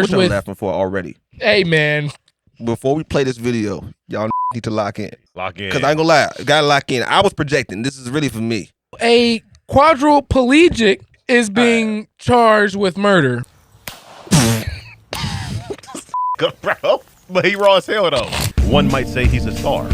What y'all laughing for already? Hey, man. Before we play this video, y'all need to lock in. Lock in. Because I ain't gonna lie, gotta lock in. I was projecting. This is really for me. A quadriplegic is being charged with murder. Good, bro. But he raw as hell, though. One might say he's a star.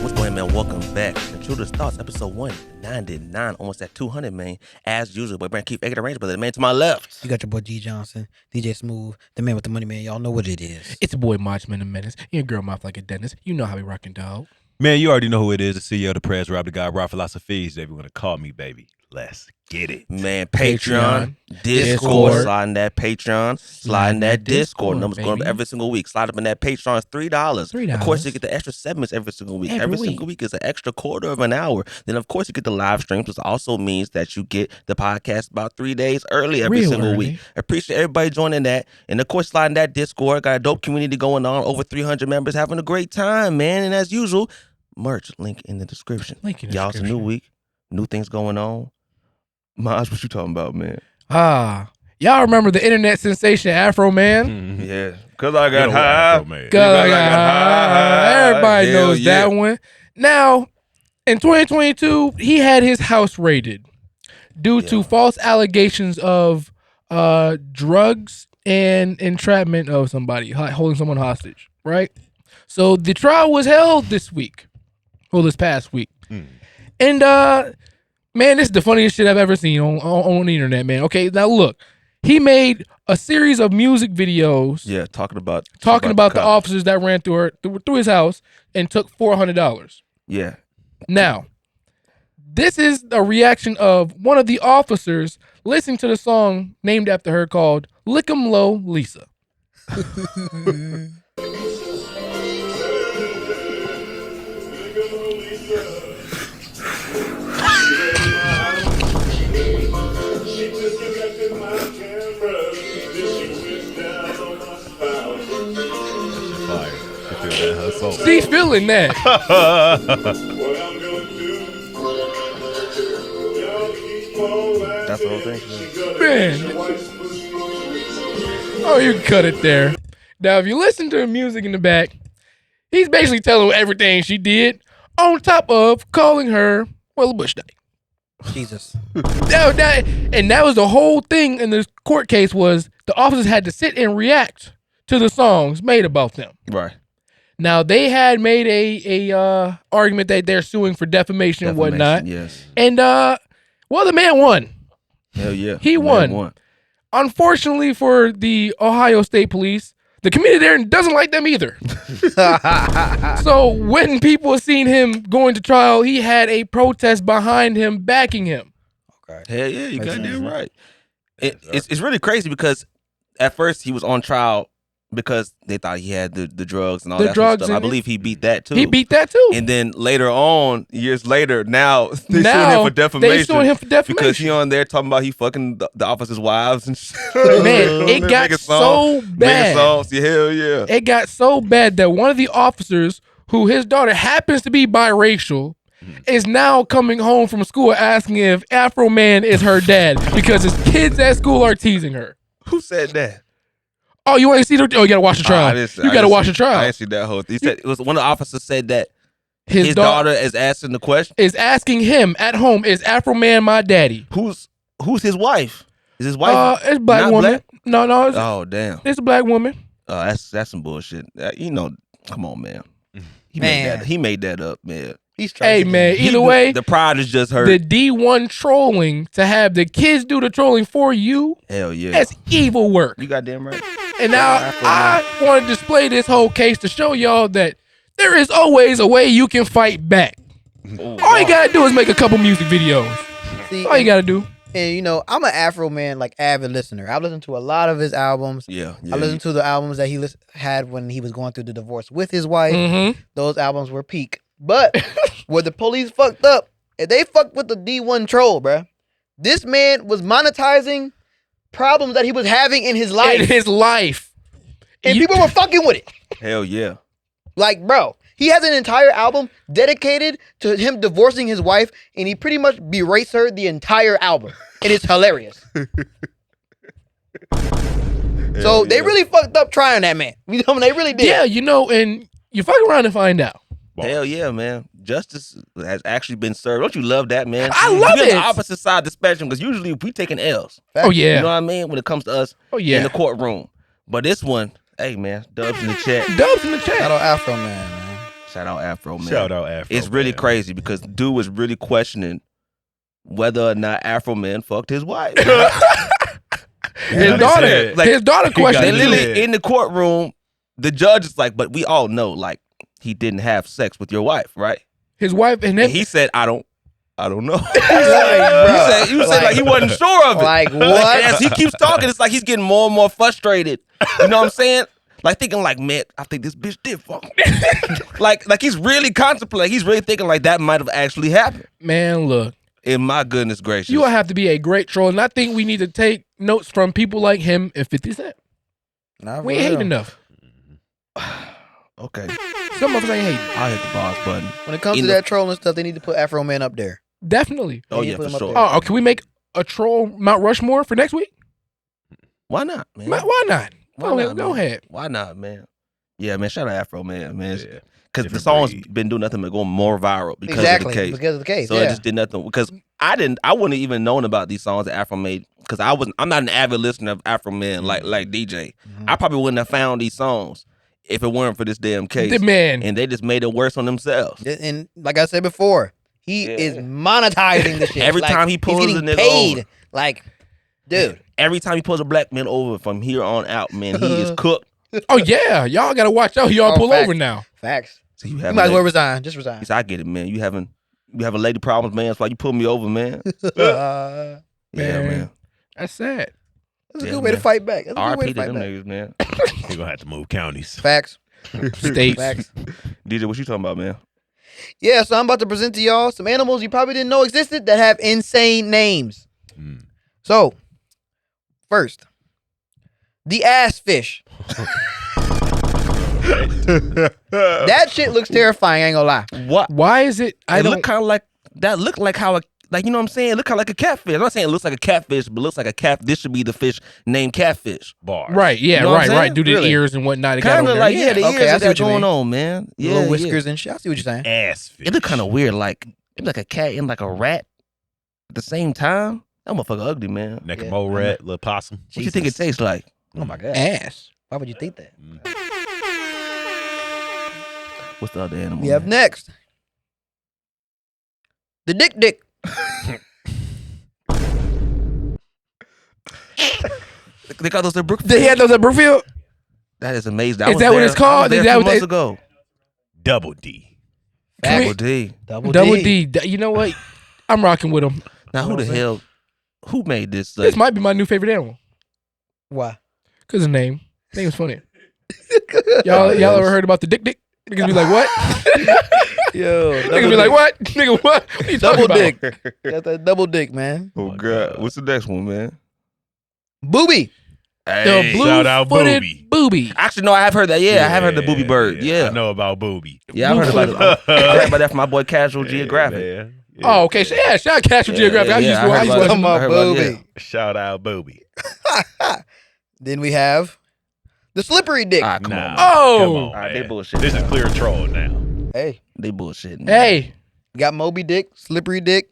What's going on, man? Welcome back. Intruder's Thoughts, episode 199, almost at 200, man. As usual, boy, Brand Keith, the range, brother. The man to my left. You got your boy G Johnson, DJ Smooth, the man with the money, man. Y'all know what it is. It's your boy Marchman the Menace. Your girl mouth like a dentist. You know how we rockin', dog. Man, you already know who it is. The CEO of the Press, Rob the Guy, Rob Philosophies. If you want to call me, baby. Let's get it. Man, Patreon, Discord, sliding that Patreon, sliding that Discord. Numbers going up every single week. Slide up in that Patreon, $3. Of course, you get the extra segments every single week. Every single week is an extra quarter of an hour. Then, of course, you get the live streams, which also means that you get the podcast about 3 days early every single week. Appreciate everybody joining that. And, of course, sliding that Discord. Got a dope community going on. Over 300 members having a great time, man. And as usual, merch, link in the description. Y'all, it's a new week. New things going on. Maj, what you talking about, man? Y'all remember the internet sensation Afroman? Yeah. Cause I got high. Everybody knows that one. Now, in 2022, he had his house raided due to false allegations of drugs and entrapment of somebody, holding someone hostage, right? So the trial was held this past week. And man, this is the funniest shit I've ever seen on the internet, man. Okay, now look, he made a series of music videos. Yeah, talking about the officers that ran through his house and took $400. Yeah. Now, this is a reaction of one of the officers listening to the song named after her called "Lick 'Em Low, Lisa." She's feeling that. That's the whole thing. Man. Oh, you can cut it there. Now, if you listen to the music in the back, he's basically telling her everything she did on top of calling her, well, a bush dyke. Jesus. That was the whole thing in this court case was the officers had to sit and react to the songs made about them. Right. Now, they had made a argument that they're suing for defamation and whatnot. Yes. And, well, the man won. Hell yeah. He won. Unfortunately for the Ohio State Police, the community there doesn't like them either. So when people seen him going to trial, he had a protest behind him, backing him. Okay. Hell yeah, you goddamn right. It's really crazy because at first he was on trial because they thought he had the drugs and all that stuff. I believe he beat that too. And then later on, years later, now they suing him for defamation. Because he on there talking about he fucking the officers' wives and shit. Man, it got so bad. Hell yeah. It got so bad that one of the officers, who his daughter happens to be biracial, is now coming home from school asking if Afroman is her dad because his kids at school are teasing her. Who said that? Oh, you want to see the? Oh, you gotta watch the trial. You gotta watch the trial. I didn't see that whole thing. He said it was one of the officers said that his daughter is asking the question. Is asking him at home, is Afroman my daddy? Who's his wife? Is his wife? It's a black woman. Black? No. Oh damn. It's a black woman. That's some bullshit. Come on, man. He made that up, man. Hey man, either way, the pride is just hurt. The D1 trolling to have the kids do the trolling for you. Hell yeah, that's evil work. You goddamn right. And now I want to display this whole case to show y'all that there is always a way you can fight back. All you gotta do is make a couple music videos. See, all you gotta do. And I'm an Afroman avid listener. I've listened to a lot of his albums. Yeah. I listened to the albums that he had when he was going through the divorce with his wife. Mm-hmm. Those albums were peak. But where the police fucked up, if they fucked with the D1 troll, bruh, this man was monetizing problems that he was having in his life. And people were fucking with it. Hell yeah. Like, bro, He has an entire album dedicated to him divorcing his wife, and he pretty much berates her the entire album. And it's hilarious. So they really fucked up trying that man. You know, they really did. Yeah, you know, and you fuck around and find out. Hell yeah, man. Justice has actually been served. Don't you love that, man? I love You're it. on the opposite side of the spectrum because usually we taking L's. Oh yeah. You know what I mean? When it comes to us in the courtroom. But this one, hey man, dubs in the chat. Dubs in the chat. Shout out Afro Man. Shout out Afro Man. Shout out Afro. It's really man. crazy because dude was really questioning whether or not Afro Man fucked his wife. His daughter questioned. They it, literally too. in the courtroom, the judge is like, but we all know, like, he didn't have sex with your wife, right? His wife and him. And he said, I don't know. Like, You said like he wasn't sure of it. Like, what? And as he keeps talking, it's like he's getting more and more frustrated. You know what I'm saying? Like thinking like, man, I think this bitch did fuck me. like he's really contemplating. He's really thinking like that might have actually happened. Man, look. In my goodness gracious. You will have to be a great troll. And I think we need to take notes from people like him and 50 Cent. We ain't hating enough. Okay. Some of us ain't hating. I'll hit the boss button. When it comes to that trolling stuff, they need to put Afro Man up there. Definitely. Oh, They yeah, put for him up sure. there. Oh, can we make a troll Mount Rushmore for next week? Why not, man? Why not? Why Go not, ahead. Go man? ahead. Why not, man? Yeah, man. Shout out Afro Man, man. Yeah. Because the Different song's breed. been doing nothing but going more viral because Exactly. of the case. Because of the case. So it just did nothing. Because I wouldn't have even known about these songs that Afro made. Because I'm not an avid listener of Afro Man like DJ. I probably wouldn't have found these songs if it weren't for this damn case. The man. And they just made it worse on themselves. And like I said before, he is monetizing the shit. Every Like, time he pulls he's a getting nigga paid. over. Like, dude. Every time he pulls a black man over from here on out, man, he is cooked. Oh, yeah. Y'all got to watch out. Y'all pull facts. over now. Facts. So you You have might as well resign. Just resign. He said, I get it, man. You having lady problems, man. That's why you pull me over, man. That's Yeah, man. That's sad. a Yeah, good way to man. fight back. That's a good way RP to to fight them back. niggas, man. They're gonna have to move counties. Facts. States. Facts. DJ, what you talking about, man? Yeah, so I'm about to present to y'all some animals you probably didn't know existed that have insane names. Mm. So, first, the ass fish. That shit looks terrifying, I ain't gonna lie. What? Why is it? I It don't. look kind of like that. Look like how, like you know what I'm saying? It look kind of like a catfish. I'm not saying it looks like a catfish, but it looks like a cat. This should be the fish named catfish. Bars. Right. Yeah. You know what I'm right. Right. saying? Do the Really? ears and whatnot. It got Kind on of there. like the Okay, ears I see that what you going mean. on, man. Yeah, Little yeah. whiskers and shit. I see what you're saying. Ass fish. It look kind of weird, like it look like a cat and like a rat at the same time. That motherfucker ugly, man. Necamo rat, little possum. What you think it tastes like? Oh my god. Ass. Why would you think that? What's the other animal? We have man? next. The dick. They got those at Brookfield. They had those at Brookfield. That is amazing. Is that what it's called? Is Is that that what what months they- ago? Double D. Double D. Double D. You know what? I'm rocking with them. Now who the what I'm hell? Who made this? This might be my new favorite animal. Why? Cause his name. Name is funny. Y'all ever heard about the dick? Niggas be like, what? Yo, Niggas be like, what? Nigga, what? What are you talking double about? dick. Got that double dick, man. Oh god, what's the next one, man? Booby. The Shout out blue-footed Booby. booby. Actually, no, I have heard that. Yeah, I have heard the booby bird. Yeah, I know about Booby. yeah, I heard about it. I heard about that from my boy Casual Geographic. Yeah. Oh, okay. So, yeah, shout out Casual Geographic. I used to heard watch about it. Come I on, heard about it, Booby. yeah. Shout out Booby. Then we have the slippery dick. Ah, come Nah. on. Oh. Come on, All right, they man. bullshit. This is clear troll now. Hey, They bullshit. Hey. got Moby Dick, slippery dick.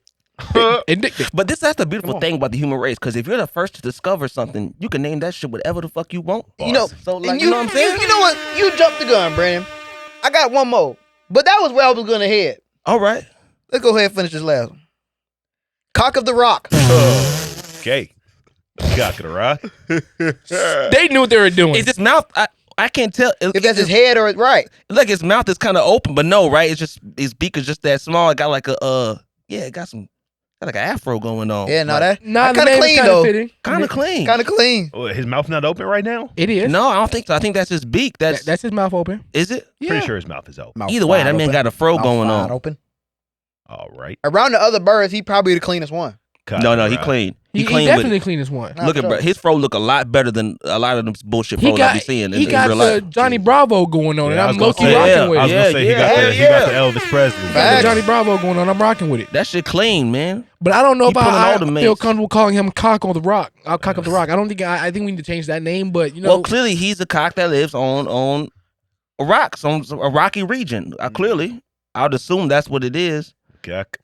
And dick. But that's the beautiful thing about the human race, because if you're the first to discover something, you can name that shit whatever the fuck you want. You know, So and like, you know what I'm saying? You know what? You jumped the gun, Brandon. I got one more, but that was where I was gonna head. All right. Let's go ahead and finish this last one. Cock of the Rock. Okay. Cock of the rock. They knew what they were doing. Is his mouth? I can't tell. If that's his head or right. Look, his mouth is kind of open, but no, right? It's just his beak is just that small. It got like a it got like an afro going on. Yeah, no, like, that Nah, the kind of name is clean kinda though. fitting. kind of clean. Kind of clean. Oh, his mouth not open right now? It is. No, I don't think so. I think that's his beak. That's his mouth open. Is it? Yeah. Pretty sure his mouth is open. Mouth Either way, wide that man open. got a fro Mouth going wide on. Open. All right. Around the other birds, he probably the cleanest one. Cock No, of no, the he rock. clean. He definitely clean as one. Look at bro, his fro look a lot better than a lot of them bullshit fros I be seeing. He got the Johnny Bravo going on, and I'm low-key rocking with it. I was gonna say he got the Elvis Presley. He got the Johnny Bravo going on. I'm rocking with it. That shit clean, man. But I don't know if I feel comfortable calling him Cock on the Rock. I'll Cock up the Rock. I don't think I think we need to change that name, but you know. Well, clearly he's a cock that lives on a rock, on a rocky region. Clearly, I'd assume that's what it is.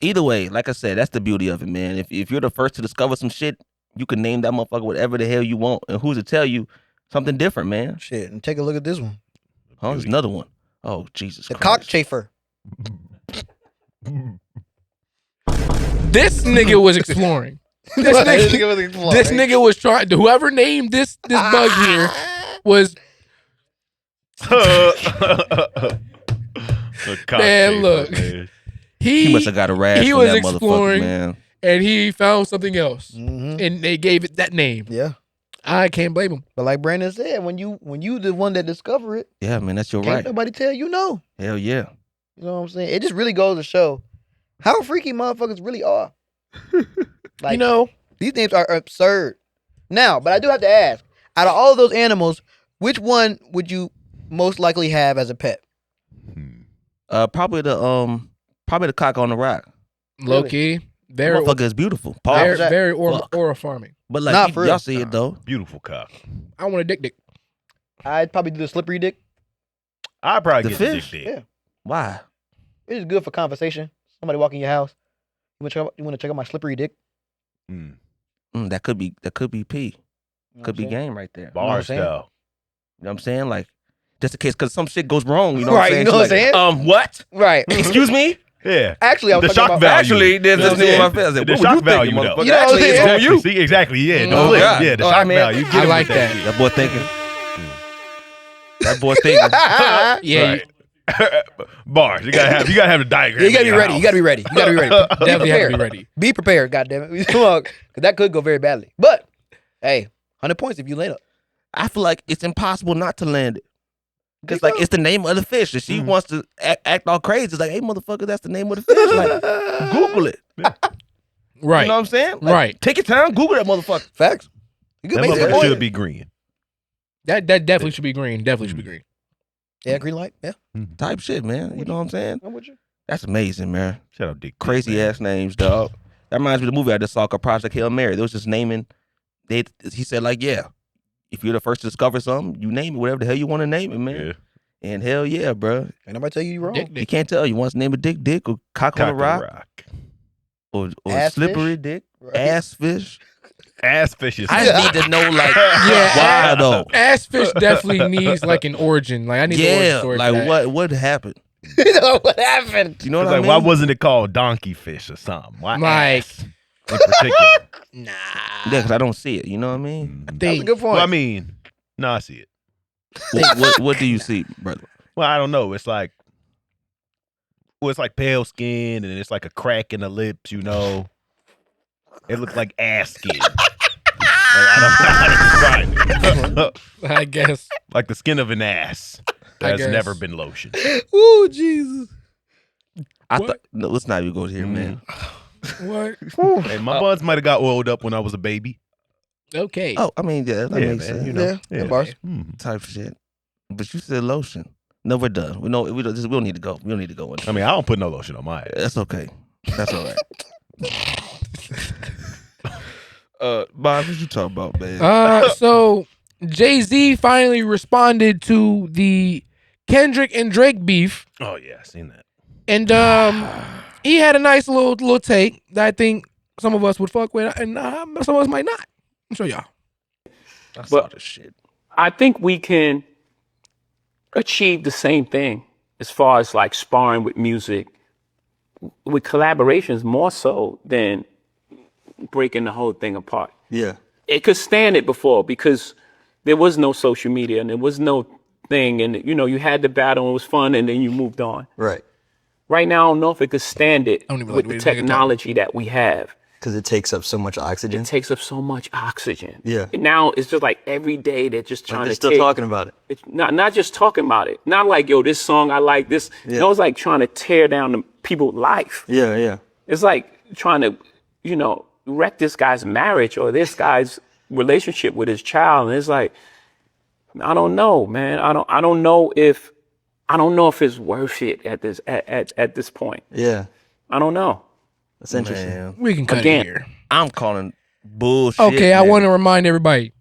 Either way, like I said, that's the beauty of it, man. If you're the first to discover some shit, you can name that motherfucker whatever the hell you want, and who's to tell you something different, man? Shit, and take a look at this one. Oh, there's another one. Oh, Jesus the Christ. cockchafer. This nigga was exploring. This nigga was trying. Whoever named this bug here was. Man, look. He must have got a rash. He from was that exploring, man. and he found something else, and they gave it that name. Yeah, I can't blame him. but like Brandon said, when you the one that discover it, Yeah, man, that's your can't right. nobody tell you no. Hell yeah. You know what I'm saying? It just really goes to show how freaky motherfuckers really are. Like, You know, these names are absurd. Now, but I do have to ask: out of all of those animals, which one would you most likely have as a pet? Probably the cock on the rock. low key, very Motherfucker is beautiful. very aura farming. But Not like for y'all real. see it though. Beautiful cock. I want a dick. I'd probably do the slippery dick. I'd probably The get the fish? dick. Yeah. Why? It's just good for conversation. Somebody walk in your house. You want to check out my slippery dick? That could be P. You know Could what be I'm saying? game right there. Bar I'm saying? style. You know what I'm saying? Like, just in case, because some shit goes wrong. You know Right, what I'm saying? you know what I'm She's saying? like, what? Right. Excuse me? Yeah. Actually, I was The talking shock about value. Actually, there's Yeah. this thing in my face. I said, The what were shock you value, thinking, though. motherfucker? You know what I'm Actually, it's saying? on you. See, exactly. Yeah. Oh, The God. yeah, the Oh, shock man. value. You get I it like with that. shit. That boy thinking. That boy thinking. Yeah, Right. Bars. You gotta have the diagram. Yeah, you gotta in be your ready. house. You gotta be ready. You gotta be ready. definitely have to be ready. Be prepared, goddammit. Because that could go very badly. But hey, 100 points if you land up. I feel like it's impossible not to land it. Because, like, it's the name of the fish. If she wants to act all crazy, it's like, hey, motherfucker, that's the name of the fish. Like, Google it. Right. You know what I'm saying? Like, Right. Take your time. Google that motherfucker. Facts. You could That make that motherfucker point. should be green. That definitely should be green. Definitely should be green. Yeah, green light. Yeah, Type shit, man. You know what I'm saying? I'm with you. That's amazing, man. Shout out Dick. Crazy man. ass names, dog. That reminds me of the movie I just saw called Project Hail Mary. They was just naming. He said, like, yeah, if you're the first to discover something, you name it whatever the hell you want to name it, man. Yeah. And hell yeah, bro. Ain't nobody tell you wrong. Dick. You can't tell. You want to name a dick or cock on Cock a and rock or Ass slippery fish? dick, Right. ass fish. Ass fishes. I just need to know, like, Yeah, why though? Ass fish definitely needs like an origin. Like I need the origin Yeah, story. for like that. what happened? You know what happened? You know what It's I like, mean? why wasn't it called donkey fish or something? Why Like- ass in particular? Nah. Yeah, because I don't see it. You know what I mean? That's a Think- good point. Well, I mean, no, I see it. What do you see, brother? Well, I don't know. It's like, it's like pale skin, and it's like a crack in the lips. You know, it looks like ass skin. I don't know how to describe it. I guess. Like the skin of an ass I that's guess. never been lotioned. Ooh, Jesus. I What? thought no, let's not even go here, man. What? Hey, my buns might have got oiled up when I was a baby. Okay. Oh, I mean, yeah, that Yeah, makes man, sense. you know. Yeah, bars. Type of shit. But you said lotion. No, we're done. We know we don't need to go. We don't need to go in. I mean, I don't put no lotion on my ass. That's okay. That's all right. Bob, what you talking about, man? So Jay-Z finally responded to the Kendrick and Drake beef, Oh yeah, I seen that. and he had a nice little take that I think some of us would fuck with, and some of us might not. I'll show y'all. I saw this shit. I think we can achieve the same thing as far as like sparring with music, with collaborations more so than breaking the whole thing apart. Yeah. It could stand it before because there was no social media and there was no thing, and you know, you had the battle and it was fun and then you moved on. Right. Right now, I don't know if it could stand it don't even with like the the way the nigga talk. technology that we have. Because it takes up so much oxygen. It takes up so much oxygen. Yeah. And now it's just like every day they're just trying Like they're to still take, talking about it. It's not just talking about it. Not like, yo, this song I like this. Yeah. No, it's like trying to tear down the people's life. Yeah, yeah. It's like trying to, you know, wreck this guy's marriage or this guy's relationship with his child. And it's like, I don't know, man. I don't know if it's worth it at this point. Yeah. I don't know. That's interesting. Man. We can cut Again. it here. I'm calling bullshit. Okay, I man. want to remind everybody.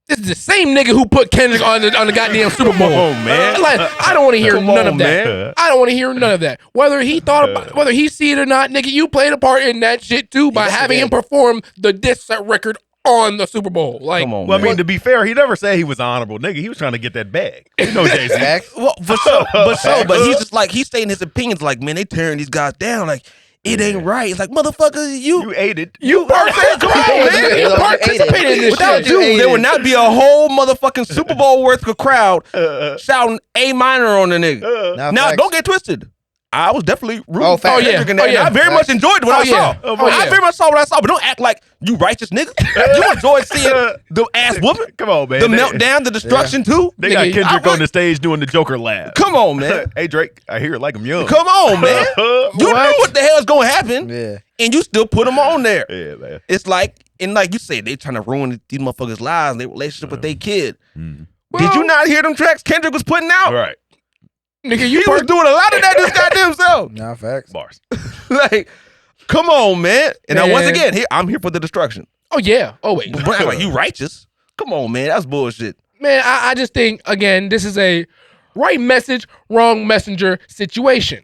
This is the same nigga who put Kendrick on the goddamn Super Bowl. Oh, man. Like, I don't want to hear Come none on, of that. man. I don't want to hear none of that. Whether he thought about whether he see it or not, nigga, you played a part in that shit too by having him perform the diss record on the Super Bowl. Like, Come on, Well, I man. mean, to be fair, he never said he was honorable nigga. He was trying to get that bag. You know, Jay-Z. Well, for sure, but he's just like he's stating his opinions. Like, man, they tearing these guys down. Like, it ain't right. It's like, motherfucker, You ate it. you participated. Come on, man. You participated in this Without shit. you, There would not be a whole motherfucking Super Bowl worth of crowd shouting A minor on the nigga. Now, don't get twisted. I was definitely rooting for facts. Kendrick in that. Oh, yeah. I very much enjoyed what I saw. yeah. I very much saw what I saw, but don't act like you righteous nigga. You enjoyed seeing the ass whooping, Come on, man. the meltdown, the destruction too. They got Nigga, Kendrick I- on the stage doing the Joker laugh. Come on, man. Hey, Drake, I hear it like I'm young. Come on, man. You knew what the hell's gonna happen, Yeah. and you still put them on there. Yeah, man. It's like, and like you said, they trying to ruin these motherfuckers' lives, their relationship with their kid. Did you not hear them tracks Kendrick was putting out? All right. nigga, He was doing a lot of that this goddamn self. Nah, facts. Bars. Like, come on, man. And now, once Man. again, I'm here for the destruction. Oh yeah. Oh wait. But act like you righteous. Come on, man. That's bullshit. Man, I just think again, this is a right message, wrong messenger situation.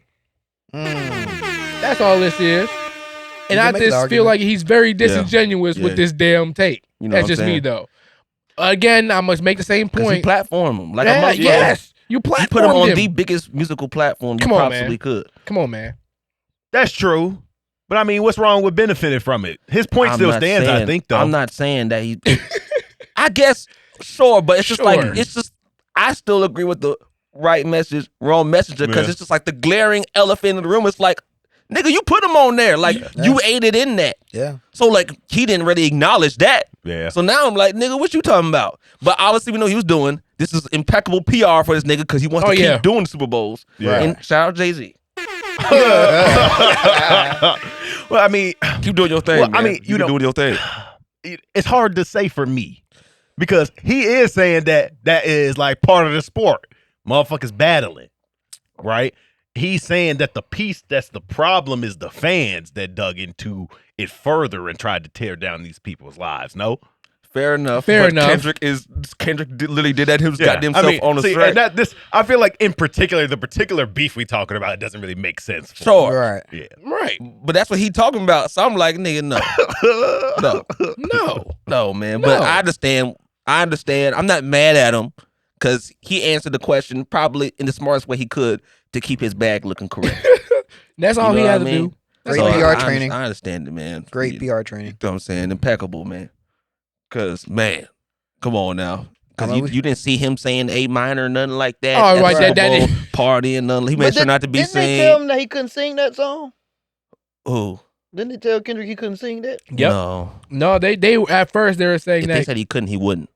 That's all this is. And You I can make the just feel argument. like he's very disingenuous Yeah. with this damn tape. You know That's what I'm just me saying? though. Again, I must make the same Because you point. platform him. Like Yeah, a motherfucker. yes. You You put him platformed on him. the biggest musical platform you Come on, possibly man. could. Come on, man. That's true. But I mean, what's wrong with benefiting from it? His point I'm still not stands, I saying- think, though. I'm not saying that he. I guess, sure, but it's just like, Sure. it's just, I still agree with the right message, wrong messenger, because Yeah. it's just like the glaring elephant in the room. It's like, nigga, you put him on there. Like, you aided in that. Yeah. So, like, he didn't really acknowledge that. Yeah. So now I'm like, nigga, what you talking about? But obviously, we know he was doing. This is impeccable PR for this nigga because he wants to keep doing the Super Bowls. Yeah. And shout out Jay-Z. Well, I mean, Keep doing your thing. Well, I man. mean, you you know- doing your thing. it's hard to say for me because he is saying that is like part of the sport. Motherfuckers battling, right? He's saying that the piece that's the problem is the fans that dug into it further and tried to tear down these people's lives. No? Fair enough. Fair but enough. Literally did that his goddamn self on the see, track. and that this I feel like in particular the particular beef we talking about doesn't really make sense. For Sure. Right. Yeah. Right. But that's what he talking about. So I'm like, nigga, no. No. No. No, man. But No. I understand. I'm not mad at him because he answered the question probably in the smartest way he could to keep his bag looking correct. That's all You he know had what to I mean? do. Great So PR I training. I understand it, man. Great You PR training. know what I'm saying? Impeccable, man. Because, man, come on now. Because I mean, you didn't see him saying A minor or nothing like that. Oh, at the right, Super that- Bowl party and nothing. He made sure not to be Didn't they tell seen. him that he couldn't sing that song? Who? Didn't they tell Kendrick he couldn't sing that? Yep. No. No, they at first they were saying If they that said he couldn't, he wouldn't.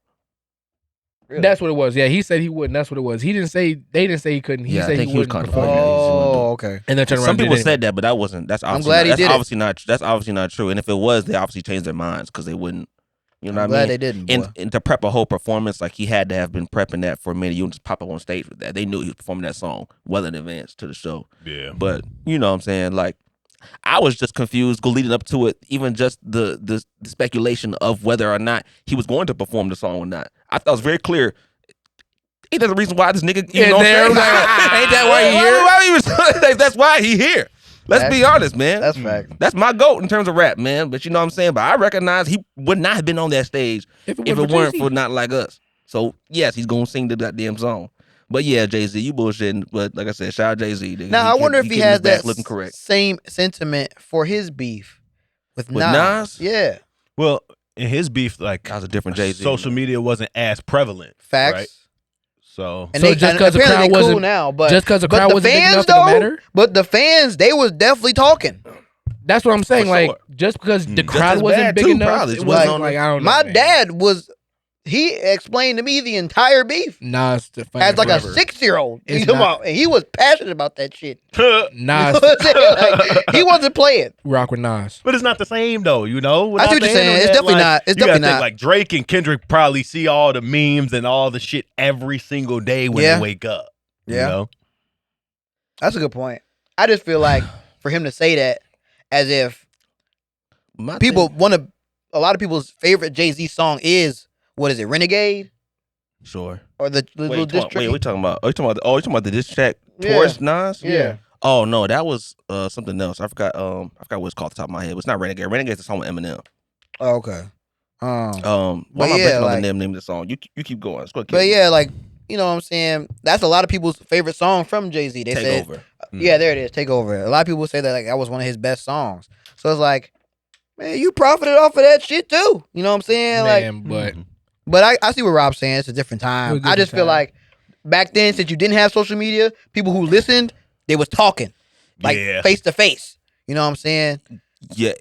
Really? that's what it was. Yeah, he said he wouldn't. That's what it was. He didn't say they didn't say he couldn't. He Yeah, I said think he he was wouldn't confident. perform. Oh, okay. And then turned around Some and did people it said that, but that wasn't. That's obviously glad he not, did it. that's obviously not. That's obviously not true. And if it was, they obviously changed their minds because they wouldn't. You know I'm what I glad mean? they didn't, boy. And to prep a whole performance, like he had to have been prepping that for a minute. You don't just pop up on stage with that. They knew he was performing that song well in advance to the show. Yeah. But you know what I'm saying? Like, I was just confused leading up to it, even just the speculation of whether or not he was going to perform the song or not. I thought it was very clear. Ain't that the reason why this nigga Yeah, even on there, stage? like, ain't that why he here? Why he was, like, that's why he here. Let's be honest, man. That's fact. That's my GOAT in terms of rap, man. But you know what I'm saying? But I recognize he would not have been on that stage if it weren't Jay-Z. for Not Like Us. So, yes, he's going to sing the goddamn song. But yeah, Jay-Z, you bullshitting. But like I said, shout out Jay-Z. nigga. Now I wonder if he keeping his has back that looking correct. same sentiment for his beef with With Nas. Nas? Yeah. Well, in his beef, like That was a different Jay-Z. social media wasn't as prevalent. Facts. Right? So And So they, just and 'cause the apparently crowd they cool wasn't- now, but just 'cause the but crowd wasn't big enough, it didn't matter? But the fans, they was definitely talking. That's what I'm saying. For like sure. just because the Just crowd as wasn't bad, big too, enough, probably. it It wasn't wasn't like I don't know. My man. dad was he explained to me the entire beef Nas as like forever. a 6-year-old. It's And he was passionate about that shit. Nas You know what I'm saying? Like, he wasn't playing. rock with Nas. But it's not the same though, you know. I see what you're saying. It's definitely not. It's you gotta definitely think, not. like Drake and Kendrick probably see all the memes and all the shit every single day when Yeah. they wake up. Yeah. You know? That's a good point. I just feel like for him to say that as if people a lot of people's favorite Jay-Z song is, what is it, Renegade? Sure. Or the little diss track? Wait, we talking about? Oh, you talking about the diss track Yeah. towards Nas? Yeah. Oh no, that was something else. I forgot what it's called off the top of my head. It's not Renegade. Renegade's a song with Eminem. Oh, okay. Why But am I yeah, breaking on like- the name of the song? You keep going. Let's go. But yeah, like, you know what I'm saying? That's a lot of people's favorite song from Jay-Z. They Take said, over. yeah, there it is, Take Over. A lot of people say that like that was one of his best songs. So it's like, man, you profited off of that shit too. You know what I'm saying? Man, But I see what Rob's saying. It's a different It time. was a I just different feel time. like back then, since you didn't have social media, people who listened, they was talking like Yeah. face to face. You know what I'm saying? Yeah.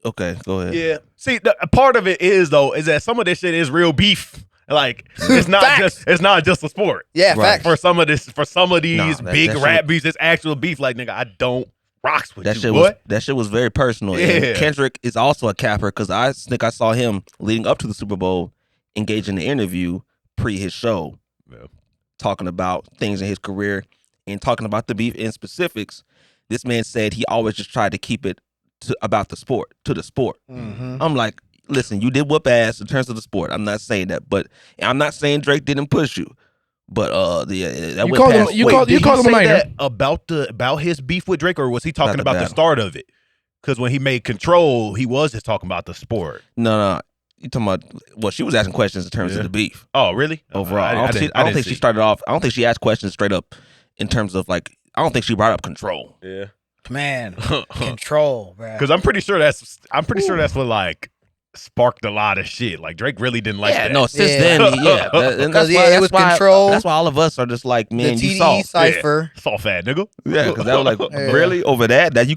Okay, go ahead. Yeah. See, a part of it is that some of this shit is real beef. Like it's not Facts. just a sport. Yeah, Right. facts. For some of these that big shit rap beefs, it's actual beef. Like nigga, I don't rocks with That you, shit boy. was very personal. Yeah. And Kendrick is also a capper because I think I saw him leading up to the Super Bowl engage in the interview pre his show, Yeah. talking about things in his career and talking about the beef in specifics. This man said he always just tried to keep it about the sport, to the sport. Mhm. I'm like, listen, you did whoop ass in terms of the sport. I'm not saying that, but I'm not saying Drake didn't push you. But that went called him- past. you Wait, called- Did you called he him a say minor. that about his beef with Drake, or was he talking About the about the battle. start of it? Because when he made Control, he was just talking about the sport. No. You talking about? Well, she was asking questions in terms Yeah. of the beef Oh, really? overall. I don't didn't think see. she started off. I don't think she asked questions straight up in terms of like. I don't think she brought up Control. Yeah. Man, Control, bro. Because I'm pretty sure that's what like sparked a lot of shit. Like Drake really didn't like Yeah, that. no. Since Yeah. then, yeah, and Because, that's yeah, why, it that's was why- Control. That's why all of us are just like, The man, you TDE saw. cipher. Soft fat nigga. Yeah, because that was like, Yeah. really over that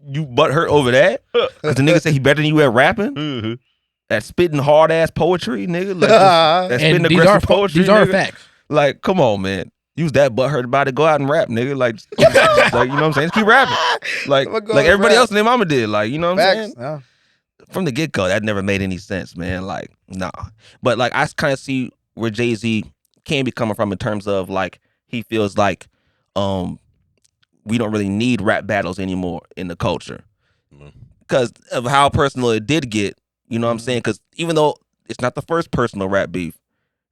you butt hurt over that because the nigga said he better than you at rapping, Mhm. at spitting hard ass poetry, nigga. Like that spitting And these aggressive are poetry. these are nigga. facts. Like, come on, man. Use that butthurt about it. Go out and rap, nigga. Like, you know what I'm saying? Just keep rapping. Like I'ma go like and everybody rap. else in their mama did. Like, you know what I'm Facts. saying? Yeah. From the get go, that never made any sense, man. Like, nah. But like, I kind of see where Jay-Z can be coming from in terms of like he feels like we don't really need rap battles anymore in the culture because of how personal it did get. You know what I'm saying? Because even though it's not the first personal rap beef,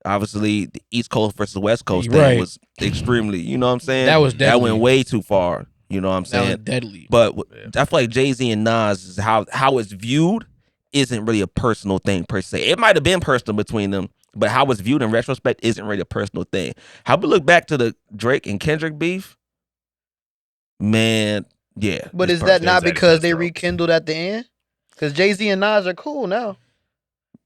obviously the East Coast versus West Coast thing Right. was extremely. You know what I'm saying? That was that went deadly. way too far. You know what I'm That was saying? deadly. But I feel like Jay-Z and Nas is how it's viewed isn't really a personal thing per se. It might have been personal between them, but how it's viewed in retrospect isn't really a personal thing. How we look back to the Drake and Kendrick beef, man, yeah. But it's is that personal. not It's at because his they throats. rekindled at the end? Because Jay-Z and Nas are cool now.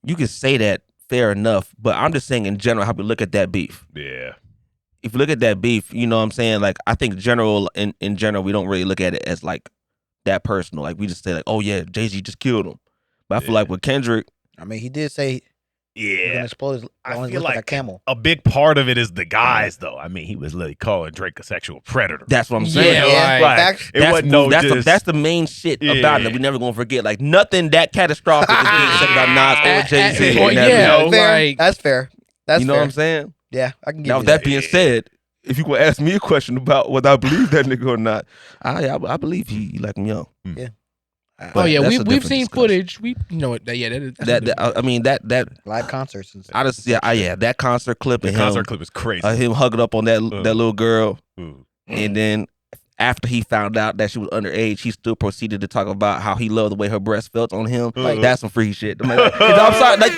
You can say that, fair enough, but I'm just saying in general how we look at that beef. Yeah. If you look at that beef, you know what I'm saying? Like, I think in general, we don't really look at it as like that personal. Like, we just say like, oh yeah, Jay-Z just killed him. But I feel Yeah. like with Kendrick, I mean, he did say he's Yeah. gonna explode his I lungs feel like a like camel. a big part of it is the guys, though. I mean, he was literally calling Drake a sexual predator. that's what I'm Yeah, saying. yeah. Like, Facts. it wasn't no just, that's the main shit about it Yeah. that we never gonna forget. Like nothing that catastrophic is being said about Nas or Jay-Z. Or, in that yeah, video. Fair. like- That's fair. That's You know fair. what I'm saying? Yeah, I can give Now you with that. that being said, if you gonna ask me a question about whether I believe that nigga or not, I believe he like him young. Yeah. But Oh yeah, that's a we've different seen discussion. footage. We know it. Yeah, that's That I mean that Live concerts and stuff. I just that concert clip the and concert clip is crazy. him hugging up on that little girl. Mm. And then after he found out that she was underage, he still proceeded to talk about how he loved the way her breast felt on him. Like that's some freaky shit. I'm, like, I'm sorry, like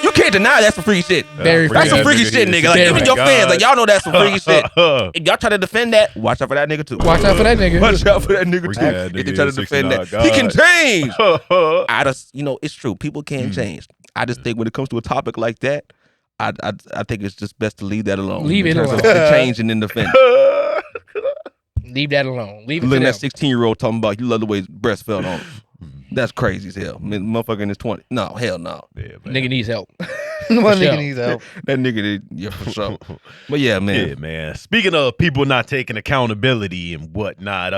you can't deny that's some freaky shit. Very That's some freaky shit, nigga. Like even your fans, like y'all know that's some freaky shit. If y'all try to defend that, watch out for that nigga too. Watch out for that nigga. Watch out for that nigga Freaky too. ass If they nigga try to is defend that, 69 he can God. change. I just, it's true. People can change. I just think when it comes to a topic like that, I think it's just best to leave that alone. Leave in it terms of alone. the change and then defend. Leave that alone. Leave it Looking to at them. 16-year-old talking about you love the way his breast felt on him. That's crazy as hell. Motherfucker in his 20s. No, hell no. Yeah, man. Nigga needs help. One sure. nigga needs help. That nigga, yeah, for sure. But yeah, man. Yeah, man. Speaking of people not taking accountability and whatnot,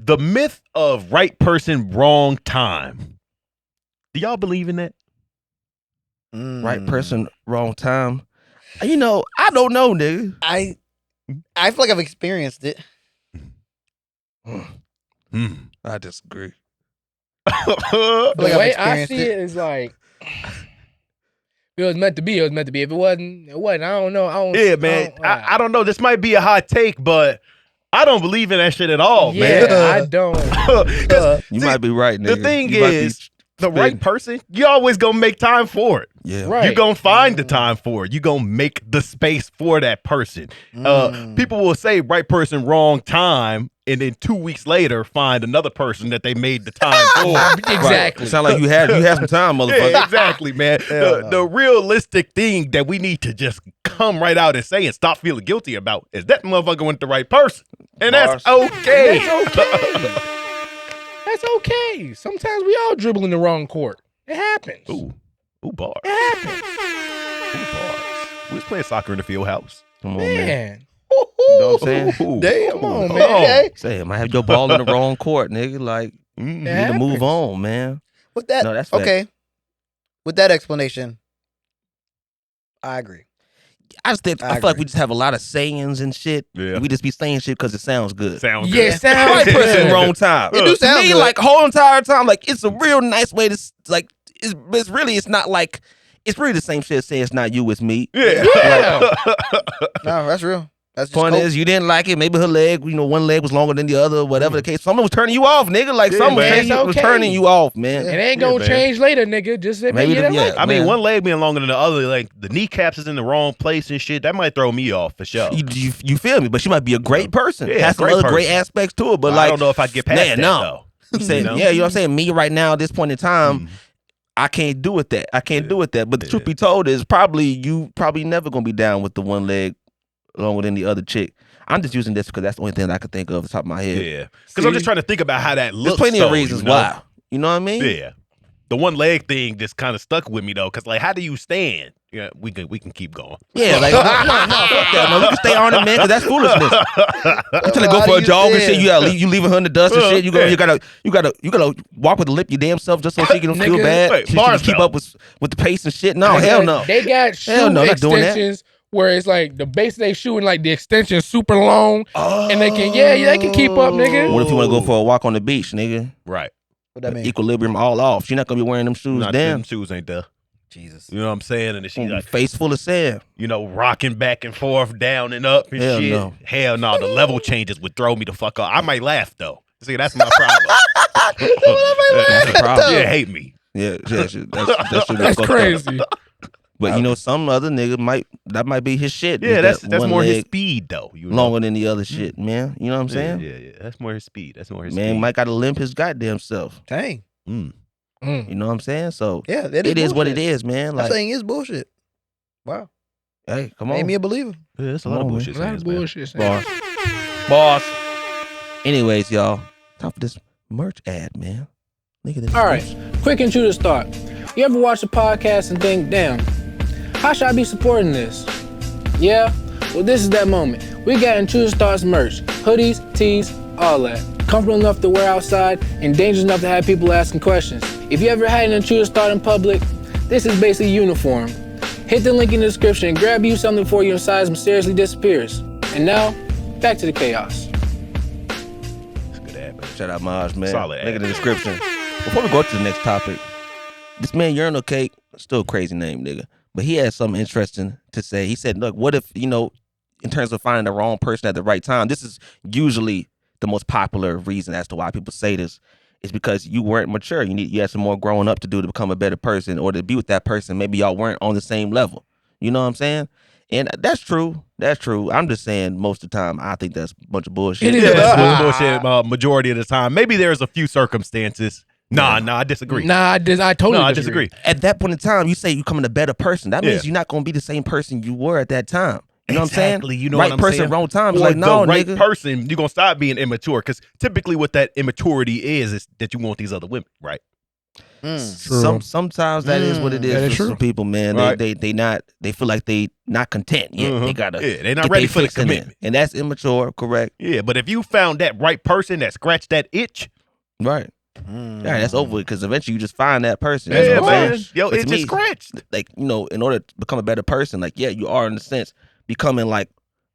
the myth of right person, wrong time. Do y'all believe in that? Right person, wrong time. I don't know, nigga. I feel like I've experienced it. I disagree. The like I've way I experienced see it is like, if it was meant to be, it was meant to be. If it wasn't, it wasn't. I don't know. Yeah, man. I don't know. This might be a hot take, but I don't believe in that shit at all, yeah, man. I don't. 'Cause, You see, might be right, nigga. the thing You might be is, the right spitting. person, you always gonna make time for it. Yeah. Right. You're gonna find the time for it. You're gonna make the space for that person. People will say right person, wrong time, and then 2 weeks later find another person that they made the time for. Exactly. Sound like you had some time, motherfucker. Yeah, exactly, man. The realistic thing that we need to just come right out and say and stop feeling guilty about is that motherfucker went the right person. And that's okay. That's okay. That's okay. Sometimes we all dribble in the wrong court. It happens. Ooh, bars. It happens. Ooh, bars. We was playing soccer in the field house. Come on, man. Man. You know what I'm saying? Ooh. Damn, Come on, Oh. man. Okay. Say, I might have your ball in the wrong court, nigga. Like, you Mm. need to move happens. on, man. With that, No, that's fact. okay. With that explanation, I agree. I just think, I I feel like agree. we just have a lot of sayings and shit. Yeah. We just be saying shit because it sounds good. Sounds Yeah, good. sounds Right person, good. wrong time. It do To sound me, good. like, whole entire time, like, it's a real nice way to, like, it's not like, it's really the same shit saying it's not you, it's me. Yeah. Yeah. No, that's real. That's just Point cool. is, you didn't like it. Maybe her leg, one leg was longer than the other, whatever the case. Someone was turning you off, nigga. Like, Yeah, someone man. was It's turning okay. you off, man. It ain't Yeah, gonna man. change later, nigga. Just say Maybe maybe you the- didn't yeah. like I mean, Man. one leg being longer than the other, like the kneecaps is in the wrong place and shit. That might throw me off for sure. You feel me? But she might be a great person. Yeah, Has some great other great person. aspects to it. But I like, don't know if I get past man, that no. though. You saying, know? yeah, you know what I'm saying? Me right now at this point in time, I can't do it that. I can't do it that. But the truth be told is you probably never gonna be down with the one leg longer than the other chick. I'm just using this because that's the only thing I can think of off the top of my head. Yeah, because I'm just trying to think about how that There's looks. plenty of though, reasons you know? why. You know what I mean? Yeah, the one leg thing just kind of stuck with me though, because like, how do you stand? Yeah, we can keep going. Yeah, like no, fuck that. No, we can stay on it, man, because that's foolishness. You trying to go How for do a you jog and stand? shit. You leaving her in the dust and shit. You Yeah. gotta walk with the lip your damn self just so she can feel Nigga. bad. Wait, She bars can keep though. up with the pace and shit. No, hell no. They got shoe Hell no, not doing that. extensions where it's like the base of they shoe and like the extension super long, and they can keep up, nigga. What if you want to go for a walk on the beach, nigga? Right. What that mean? Equilibrium all off. She's not gonna be wearing them shoes. Not Damn, them shoes ain't there. Jesus. You know what I'm saying? And then she like, face full of sand. rocking back and forth, down and up and Hell shit. no. Hell no, the level changes would throw me the fuck up. I might laugh though. See, that's my problem. That's the problem. Yeah, hate me. Yeah, that should be That's fucked up. crazy. But some other nigga might be his shit. Yeah, Is that's one more his leg speed though. You know? longer than the other shit, man. You know what I'm saying? Yeah. That's more his speed. That's more his Man speed. might gotta limp his goddamn self. Dang. Mm. Mm. You know what I'm saying? So Yeah, it is what it bullshit. is, man. That Like, thing is bullshit. Wow. hey, come Made on. me a believer. Yeah, that's a Come lot of on, man. bullshit. A lot of sayings, man. bullshit. Boss. Boss. Anyways, y'all, time for this merch ad, man. Look at this. All right, quick Intruder thought. You ever watch a podcast and think, damn, how should I be supporting this? Yeah? Well, this is that moment. We got Intruder Thoughts merch. Hoodies, tees, all that. Comfortable enough to wear outside and dangerous enough to have people asking questions. If you ever had an Intruder thought in public, this is basically uniform. Hit the link in the description and grab you something before your size mysteriously disappears. And now, back to the chaos. That's a good ad, man. Shout out Maj, man. Solid Link in the ad. description. Before we go to the next topic, this man Urinal Cake, still a crazy name, nigga. But he had something interesting to say. He said, look, what if, in terms of finding the wrong person at the right time, this is usually the most popular reason as to why people say this, is because you weren't mature. You had some more growing up to do to become a better person or to be with that person. Maybe y'all weren't on the same level. You know what I'm saying? And that's true. That's true. I'm just saying most of the time, I think that's a bunch of bullshit. It is. Yeah, that's bullshit majority of the time. Maybe there's a few circumstances. Nah, I disagree. Nah, I totally I disagree. disagree. At that point in time, you say you're becoming a better person. That means Yeah. you're not going to be the same person you were at that time. You know what I'm saying? Exactly. You know right what I'm person, saying? wrong time. It's Or like, no, the right nigga. person, you're going to stop being immature. Because typically what that immaturity is that you want these other women, right? Sometimes that is what it is for some people, man. Right. They feel like they not content yet. They gotta they're not ready for the commitment. And that's immature, correct? Yeah, but if you found that right person that scratched that itch, right. Yeah, that's over because eventually you just find that person. Yeah, That's what I'm man. saying. Yo, But it's to me, just scratched. Like, in order to become a better person, like, yeah, you are in a sense becoming like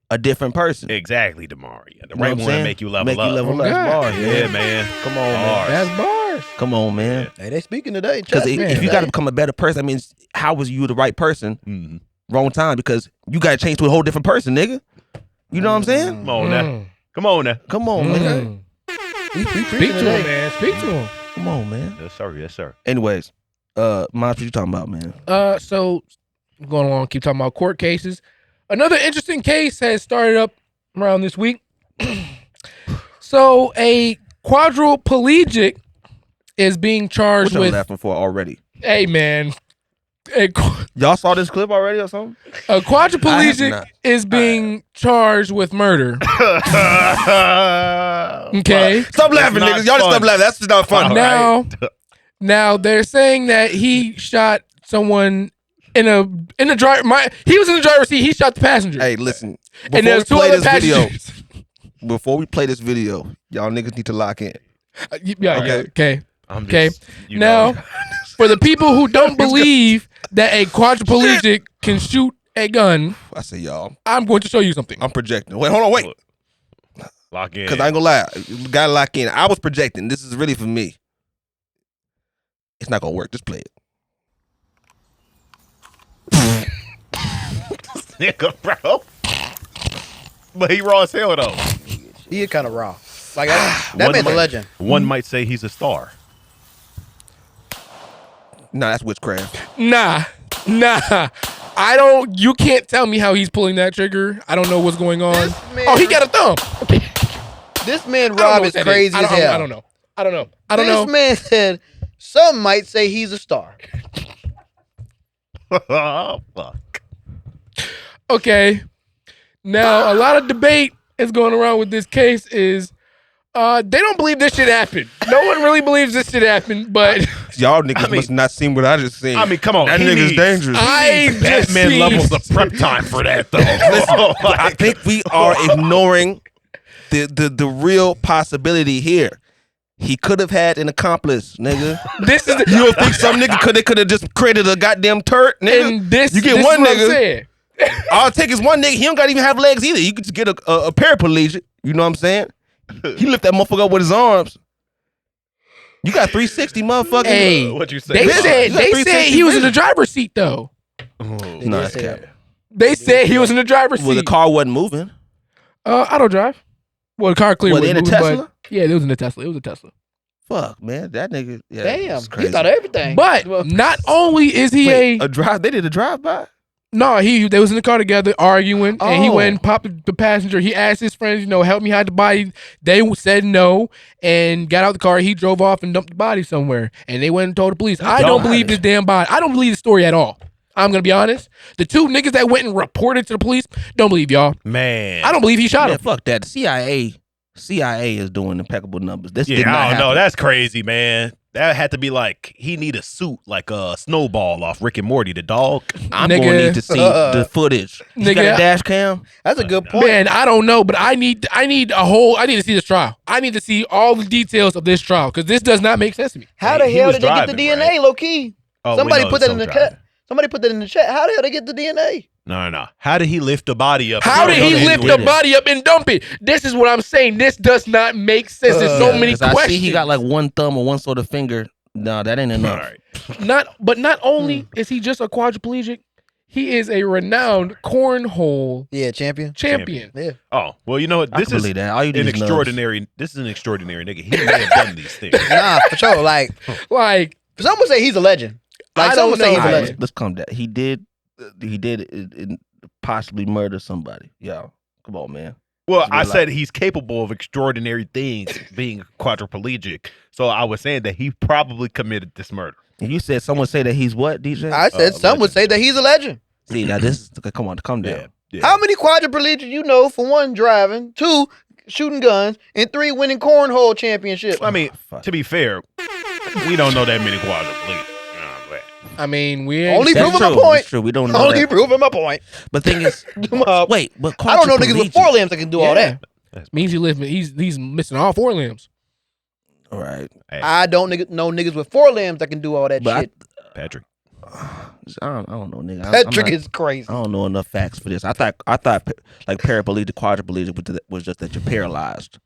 a different person. Exactly, Damari. The You know right what I'm one saying? make you level Make up. you level up. God. Bars, Yeah, man. Come on, man. Bars. That's bars. Come on, man. Hey, they speaking today. Because Chess, if you got to become a better person, that means how was you the right person? Mhm. Wrong time because you got to change to a whole different person, nigga. You know what I'm saying? Come on now. Come on now. Come on, man. Speak to him, man. Speak to him. Come on, man. Yes, sir. Yes, sir. Anyways, Moms, what you talking about, man? So going along, keep talking about court cases. Another interesting case has started up around this week. So a quadriplegic is being charged What y'all with. laughing for already? Hey, man. Y'all saw this clip already or something? A I have quadriplegic not. is being charged with murder. Okay. Stop laughing, not niggas. Y'all just fun. stop laughing. That's just not funny. Now they're saying that he shot someone in the driver. He was in the driver's seat. He shot the passenger. Hey, listen. and there's two other passengers. Before we play this video, y'all niggas need to lock in. Okay. I'm Okay. just, you Now, know. for the people who don't believe that a quadriplegic can shoot a gun, I say y'all. I'm going to show you something. I'm projecting. Wait, hold on, wait. Lock in. Because I ain't gonna lie. You gotta lock in. I was projecting. This is really for me. It's not gonna work. Just play it. Nigga, bro. But he raw as hell, though. He is kind of raw. Like that man's a legend. One might say he's a star. Nah, that's witchcraft. Nah. You can't tell me how he's pulling that trigger. I don't know what's going on. man- Oh, he got a thumb. This man I don't know Rob what is that crazy as hell. I don't know. This man said, some might say he's a star. Oh, fuck. Okay. Now, a lot of debate is going around with this case is they don't believe this shit happened. No one really believes this shit happened, but Y'all niggas must not seen what I just seen. I mean, come on. That he nigga's needs dangerous. I just Batman seen- levels of prep time for that, though. Listen, I think we are ignoring the real possibility here. He could have had an accomplice, nigga. This is You don't think some nigga could have just created a goddamn turret, nigga? and this you get this one is what I'm nigga. saying. All it take is one nigga. He don't got to even have legs either. You could just get a paraplegic. You know what I'm saying? He lift that motherfucker up with his arms. You got 360, motherfucker. Hey, What you say? they Vision. said You got they 360 said he was in the vision. driver's seat though. No, did that's say cap. that. They said he was in the driver's Well, the seat. car wasn't moving. I don't drive. Well, the car clearly Was was they in a moving, Tesla? but yeah, it was in a Tesla. It was a Tesla. Fuck, man, that nigga. Yeah, Damn, it's he crazy. thought of everything. But not only is he Wait, a drive. They did a drive by. No, they was in the car together arguing, and he Oh. went and popped the passenger. He asked his friends, help me hide the body. They said no, and got out the car. He drove off and dumped the body somewhere, and they went and told the police. I don't believe this damn body. I don't believe the story at all. I'm gonna be honest. The two niggas that went and reported to the police don't believe y'all. Man. I don't believe he shot Man, him. fuck that. The CIA is doing impeccable numbers. This did Yeah, not I don't happen. know. That's crazy, man. That had to be like, he need a suit like a Snowball off Rick and Morty, the dog. I'm Nigga. gonna need to see the footage. You got Nigga. a dash cam? That's a good point. Man, I don't know, but I need to see this trial. I need to see all the details of this trial because this does not make sense to me. How the He hell was did they get the driving, DNA, right? low key? Oh, Somebody we know put that in some the driving. chat. Somebody put that in the chat. How the hell they get the DNA? No. How did he lift the body up? How did he He lift with the it. body up and dump it? This is what I'm saying. This does not make sense. There's so many 'Cause I questions. see he got like one thumb or one sort of finger. No, that ain't All enough. right. Not only is he just a quadriplegic, he is a renowned cornhole Yeah, champion. champion. Yeah. Oh, well, you know what? I This can is believe that. All you need an is nubs. extraordinary. This is an extraordinary nigga. He may have done these things. Nah, for sure. Like, Like, some would say he's a legend. Like, I some don't would say know. he's a All right, legend. let's calm down. He did possibly murder somebody. Yo, come on, man. Well, It's I real said he's capable of extraordinary things, being quadriplegic. So I was saying that he probably committed this murder. And you said someone say that he's what, DJ? I said some would say that he's a legend. See, now this is come on, calm down. Yeah. How many quadriplegics you know? For one, driving. Two, shooting guns. And three, winning cornhole championships. I mean, Fuck. to be fair, We don't know that many quadriplegics. I mean, we ain't Only That's proving my true. point. That's true. We don't know Only that. proving my point. But thing is, wait, but I don't know niggas with quadriplegic- 4 limbs that can do all that. Means he's missing all 4 limbs. All right. I don't know niggas with 4 limbs that can do all that But shit. Patrick. I don't know, nigga. Patrick is crazy. I don't know enough facts for this. I thought like paraplegic, quadriplegic was just that you're paralyzed.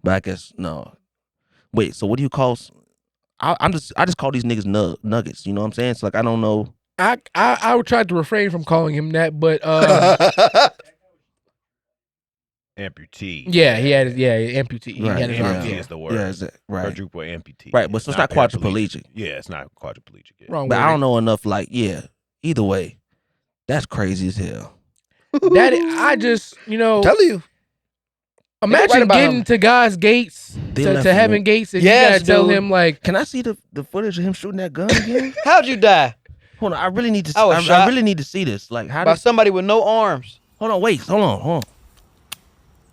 But I guess no. Wait, so what do you call? I just call these niggas nuggets. You know what I'm saying? So like I don't know. I would try to refrain from calling him that, but Amputee. yeah, he had amputee. He Right, had an yeah. arm. Amputee is the word. Yeah, is it, right. Quadruple amputee. Right, but so it's not quadriplegic. Yeah, it's not quadriplegic. Yeah. Wrong But word. I don't know enough. Like either way, that's crazy as hell. That I just Tell you. imagine right about getting him. to God's gates They to left heaven him. gates, and Yes, you gotta tell dude. him like, Can I see the footage of him shooting that gun again? How'd you die? Hold on, I really need to. I was I shot really need to see this. Like how by did? somebody with no arms. Hold on.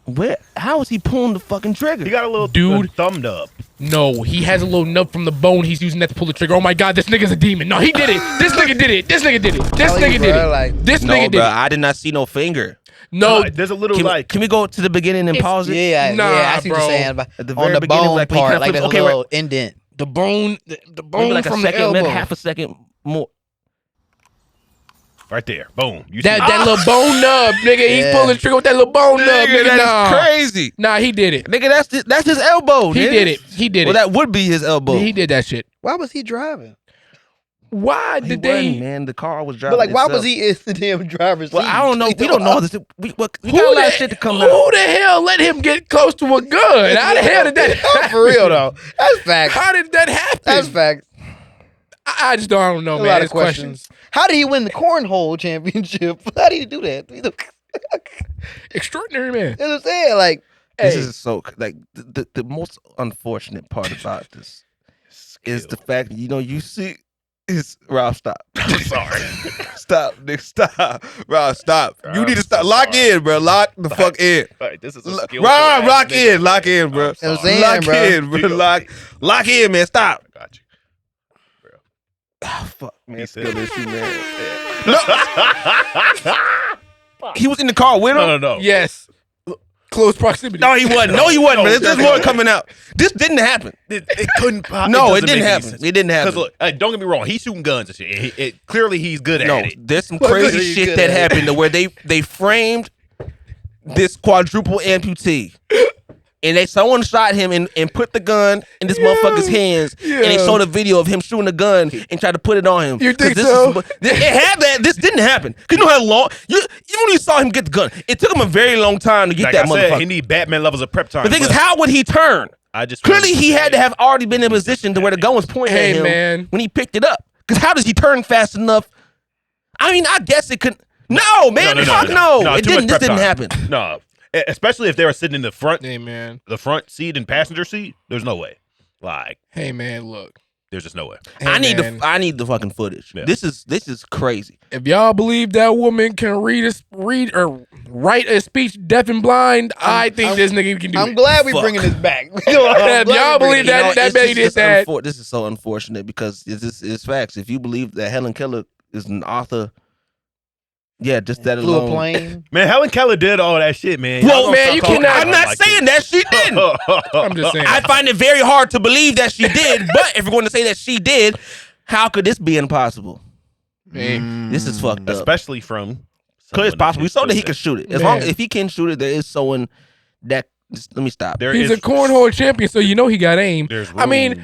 Where? How is he pulling the fucking trigger? He got a little Dude. thumbed up. no, he has a little nub from the bone. He's using that to pull the trigger. Oh my God, this nigga's a demon. No, he did it. This nigga did it. This nigga did it. This Tell you, nigga did bro, it. like- This No, nigga did bro, it. I did not see no finger. No, There's a little Can we go to the beginning and pause it? Yeah, Nah, yeah, I see what bro. you're saying. But At the on very the beginning, bone like, when he part, kinda like flips- there's okay, a right. little indent. the bone Maybe like a from second, the elbow. maybe half a second more. Right there. Boom. You That see little bone nub, nigga. He's Yeah. pulling the trigger with that little bone nub, nigga. that Nah. is crazy. Nah, he did it. Nigga, that's his elbow. He nigga. did it. He did Well, it. that would be his elbow. He did that shit. Why was he driving? Why He did wasn't, they? man. The car was driving. But like, why itself. was he in the damn driver's seat? Well, I don't know. We don't know this. We got a Who lot the, of shit to come who out. the hell let him get close to a gun? How the hell did that happen? For real though, that's facts. How did that happen? That's facts. I just don't know, A man. lot of It's questions. How did he win the cornhole championship? How did he do that? You know, Extraordinary, man. that's what I'm saying. Like, This hey, is so like the most unfortunate part about this is the fact that, you see is Rob, stop. I'm sorry. Stop, Nick, stop. Rob, stop. You I'm need to so stop. Lock sorry. in, bro. Lock the fuck in. Right, this is a Rob, skillful ass lock nigga, in, lock man. in, bro. I'm That's what I'm sorry. saying, Lock bro. in, bro. Lock in, man. Stop. I got you. Oh, fuck, man. He Still said- issue, man. He was in the car with him. No. Yes. Close proximity. No, he wasn't. No, he wasn't. No, man. There's no. more coming out. This didn't happen. It couldn't. No, it didn't happen. It didn't happen. Because look, don't get me wrong. He's shooting guns and shit. Clearly, he's good at No, it. there's some What crazy good he shit good that at? happened to where they framed this quadruple amputee. And someone shot him and put the gun in this motherfucker's hands, and they showed a video of him shooting a gun and tried to put it on him. You think 'Cause so? It had that. This didn't happen. Cause you know how long? Even when you saw him get the gun, it took him a very long time to get Like that I said, motherfucker. he need Batman levels of prep time. The thing is, but how would he turn? I just Clearly, he had to have already been in a position to where the gun was pointing Hey, at him man. when he picked it up. Because how does he turn fast enough? I mean, I guess it could. No, man, fuck no. It too didn't. much This prep didn't time. happen. No, especially if they were sitting in the front Hey, man. seat and passenger seat. There's no way. Like, Hey, man, look. there's just no way. Hey, I need man. I need the fucking footage. Yeah. This is crazy. If y'all believe that woman can read or write a speech deaf and blind, I think this nigga can do I'm it. glad we Fuck. bringing this back. If y'all believe that it's baby did just that. This is so unfortunate because it's facts. If you believe that Helen Keller is an author, yeah, just that Flew a alone. plane. Man, Helen Keller did all that shit, man. Well, Y'all man, gonna you stop calling cannot- her I'm not like saying this. that she didn't. I'm just saying. I find it very hard to believe that she did, but if we're going to say that she did, how could this be impossible? Hey, This is fucked up. Especially from. Because it's someone possible. We saw that he can can shoot it. As Man. long if he can shoot it, there is someone that. Let me stop. There he's is- a cornhole champion, so you know he got aim. There's room, I mean,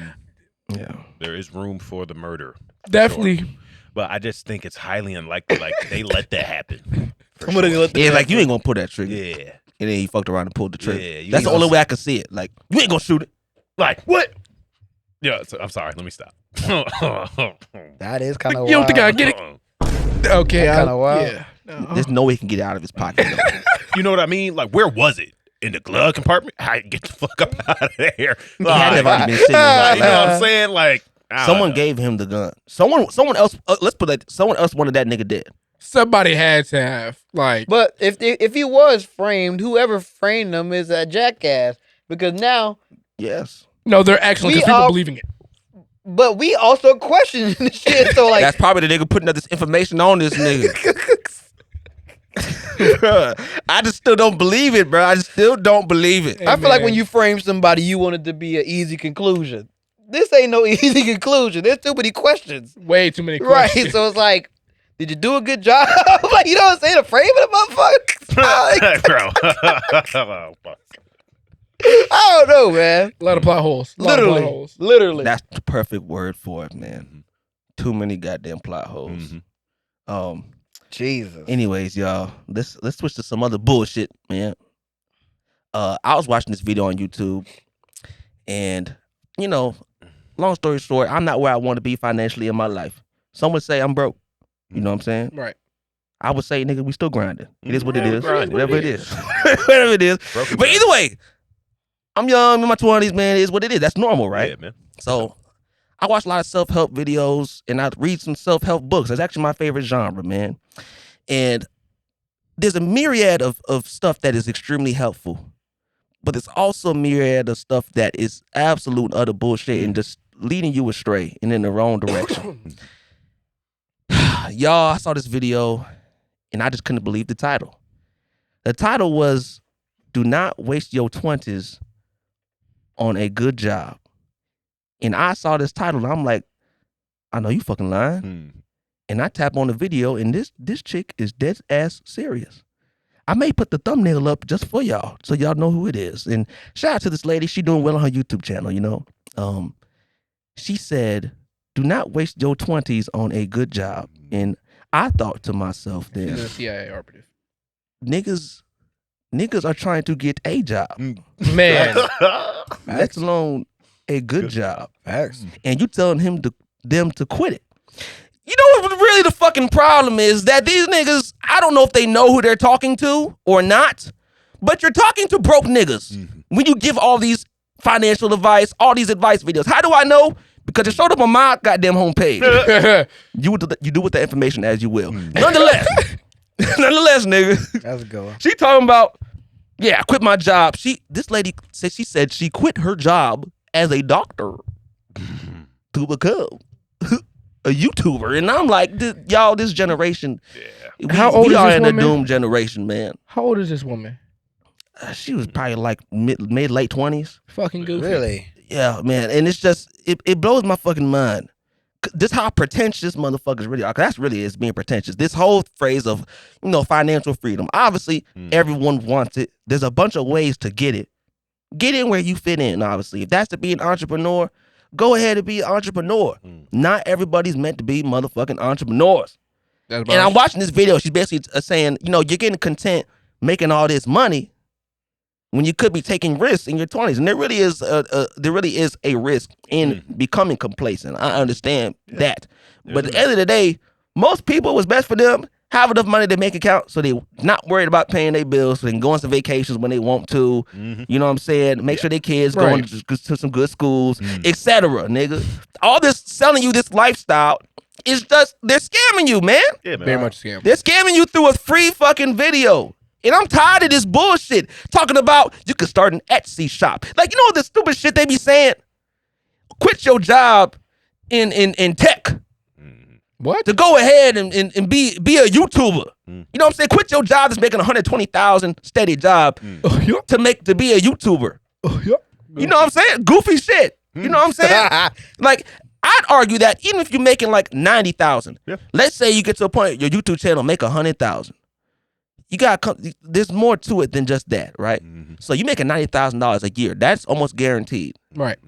Yeah. there is room for the murder. for definitely. sure. But I just think it's highly unlikely. Like they let that happen. for Somebody sure. let the Yeah, like you ain't gonna pull that trigger. Yeah. And then he fucked around and pulled the trigger. Yeah, you That's the ain't only gonna- way I can see it. Like, you ain't gonna shoot it. Like what? Yeah. So, I'm sorry. Let me stop. That is kind of. You don't think I get it? Okay, That's kinda wild. Yeah. No. There's no way he can get it out of his pocket. You know what I mean? Like, where was it? In the glove compartment? I get the fuck up out of there. He had to Like, have already been sitting there. you know what I'm saying? Like, I don't Someone know. gave him the gun. Someone else. Let's put that. Someone else wanted that nigga dead. Somebody had to have like. But if he was framed, whoever framed him is a jackass. Because now Yes. No, they're actually We because people are- believing it. But we also question the shit. So like, that's probably the nigga putting up this information on this nigga. Bruh, I just still don't believe it, bro. I just still don't believe it. I feel like when you frame somebody, you want it to be an easy conclusion. This ain't no easy conclusion. There's too many questions. Way too many questions. Right. So it's like, did you do a good job? Like, you know what I'm saying? To frame it, motherfucker. Bro. I don't know, man. A lot of plot holes. Literally. That's the perfect word for it, man. Too many goddamn plot holes. Jesus. Anyways, y'all, let's switch to some other bullshit, man. I was watching this video on YouTube, and you know, long story short, I'm not where I want to be financially in my life. Some would say I'm broke. You know what I'm saying? Right. I would say, nigga, we still grinding. It is what it is. Grinding. Whatever it is. Whatever it is. Broken But grind. either way, I'm young in my 20s, man. It is what it is. That's normal, right? Yeah, man. So I watch a lot of self-help videos, and I read some self-help books. That's actually my favorite genre, man. And there's a myriad of stuff that is extremely helpful, but there's also a myriad of stuff that is absolute utter bullshit and just leading you astray and in the wrong direction. Y'all, I saw this video, and I just couldn't believe the title. The title was, "Do not waste your 20s on a good job." And I saw this title, and I'm like, I know you fucking lying. And I tap on the video, and this chick is dead ass serious. I may put the thumbnail up just for y'all, so y'all know who it is. And shout out to this lady. She doing well on her YouTube channel, you know. She said, "Do not waste your 20s on a good job." And I thought to myself then, She's a CIA operative. niggas are trying to get a job, Man. let alone a good job. Facts. And you telling them to quit it. You know what really the fucking problem is? That these niggas, I don't know if they know who they're talking to or not, but you're talking to broke niggas when you give all these financial advice, all these advice videos. How do I know? Because it showed up on my goddamn homepage. You do with the information as you will. Nonetheless, nigga. That's a good one. She talking about, yeah, I quit my job. This lady said she quit her job as a doctor to become a YouTuber. And I'm like, y'all, this generation, How old we is are this in woman? the doom generation, man. How old is this woman? She was probably like mid-late 20s. Fucking goofy. Really? Yeah, man. And it's just, it blows my fucking mind. This how pretentious motherfuckers really are. 'Cause that's really is being pretentious. This whole phrase of, financial freedom. Obviously, everyone wants it. There's a bunch of ways to get it. Get in where you fit in, obviously. If that's to be an entrepreneur, go ahead and be an entrepreneur. Not everybody's meant to be motherfucking entrepreneurs. That's And I'm watching this video. She's basically saying, you're getting content making all this money when you could be taking risks in your 20s. And there really is a risk in becoming complacent. I understand that. But at the end of the day, most people, what's best for them, have enough money to make it count, so they're not worried about paying their bills, so they can go on some vacations when they want to. You know what I'm saying? Make sure their kids going to some good schools, etc. Nigga. All this selling you this lifestyle is just, they're scamming you, man. Yeah, man. Very much a scam. They're scamming you through a free fucking video. And I'm tired of this bullshit. Talking about you could start an Etsy shop. Like, the stupid shit they be saying? Quit your job in tech. What? To go ahead and be a YouTuber. You know what I'm saying? Quit your job that's making $120,000 steady job to be a YouTuber. You know what I'm saying? Goofy shit. You know what I'm saying? Like, I'd argue that even if you're making like $90,000, let's say you get to a point your YouTube channel make $100,000. You got there's more to it than just that, right? So you making $90,000 a year. That's almost guaranteed. Right.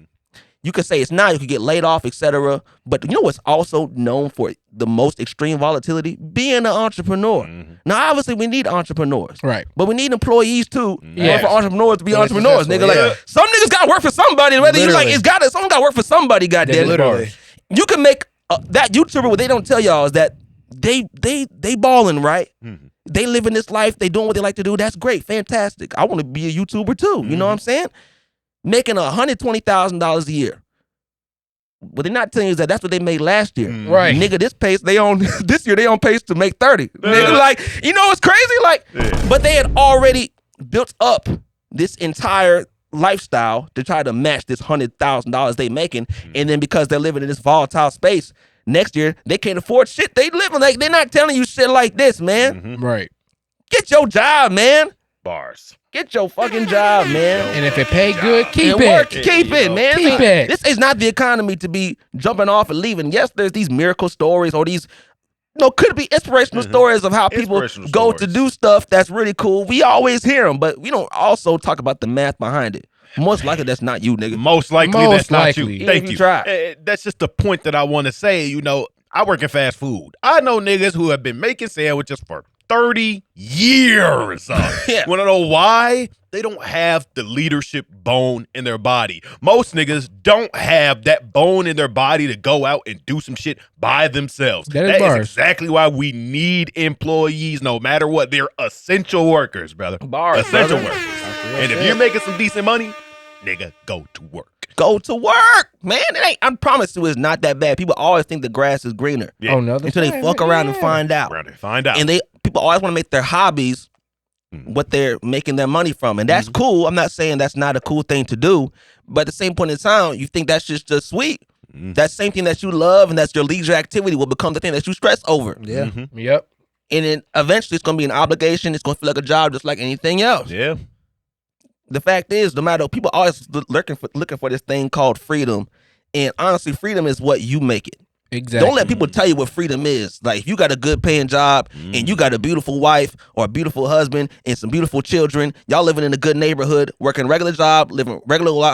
You could say it's not. You could get laid off, etc. But you know what's also known for the most extreme volatility? Being an entrepreneur. Now, obviously, we need entrepreneurs. Right. But we need employees, too. Yes. For entrepreneurs to be entrepreneurs, nigga. successful, Like, some niggas got to work for somebody. Whether you like, Literally. someone got to work for somebody, goddamn. Literally. You can make, that YouTuber, what they don't tell y'all is that they balling, right? They living this life. They doing what they like to do. That's great. Fantastic. I want to be a YouTuber, too. You know what I'm saying? Making $120,000 a year. What they're not telling you is that that's what they made last year. Right. Nigga, this year they on pace to make 30. Nigga, like, it's crazy? Like, but they had already built up this entire lifestyle to try to match this $100,000 they making, and then because they're living in this volatile space, next year they can't afford shit they living like. They're not telling you shit like this, man. Right. Get your job, man. Bars. Get your fucking job, man. And if it pay good, keep And it. work, keep it, man. Keep it. This is not the economy to be jumping off and leaving. Yes, there's these miracle stories or these, could be inspirational stories of how people go to do stuff that's really cool. We always hear them, but we don't also talk about the math behind it. Most likely that's not you, nigga. Most likely that's not you. Thank you. Try. That's just the point that I want to say. I work in fast food. I know niggas who have been making sandwiches for 30 years. Yeah. Want to know why? They don't have the leadership bone in their body. Most niggas don't have that bone in their body to go out and do some shit by themselves. That is exactly why we need employees no matter what. They're essential workers, brother. Essential workers. And if you're making some decent money, nigga, go to work. Go to work, man. It ain't. I promise you, it's not that bad. People always think the grass is greener. Yeah. Oh no, Until they fuck around and find out. And people always want to make their hobbies what they're making their money from, and that's cool. I'm not saying that's not a cool thing to do, but at the same point in time, you think that's just sweet. That same thing that you love and that's your leisure activity will become the thing that you stress over. Yeah. Yep. And then eventually it's going to be an obligation. It's going to feel like a job just like anything else. Yeah. The fact is, no matter, people always looking for this thing called freedom. And honestly, freedom is what you make it. Exactly. Don't let people tell you what freedom is. Like, if you got a good paying job and you got a beautiful wife or a beautiful husband and some beautiful children, y'all living in a good neighborhood, working a regular job, living regular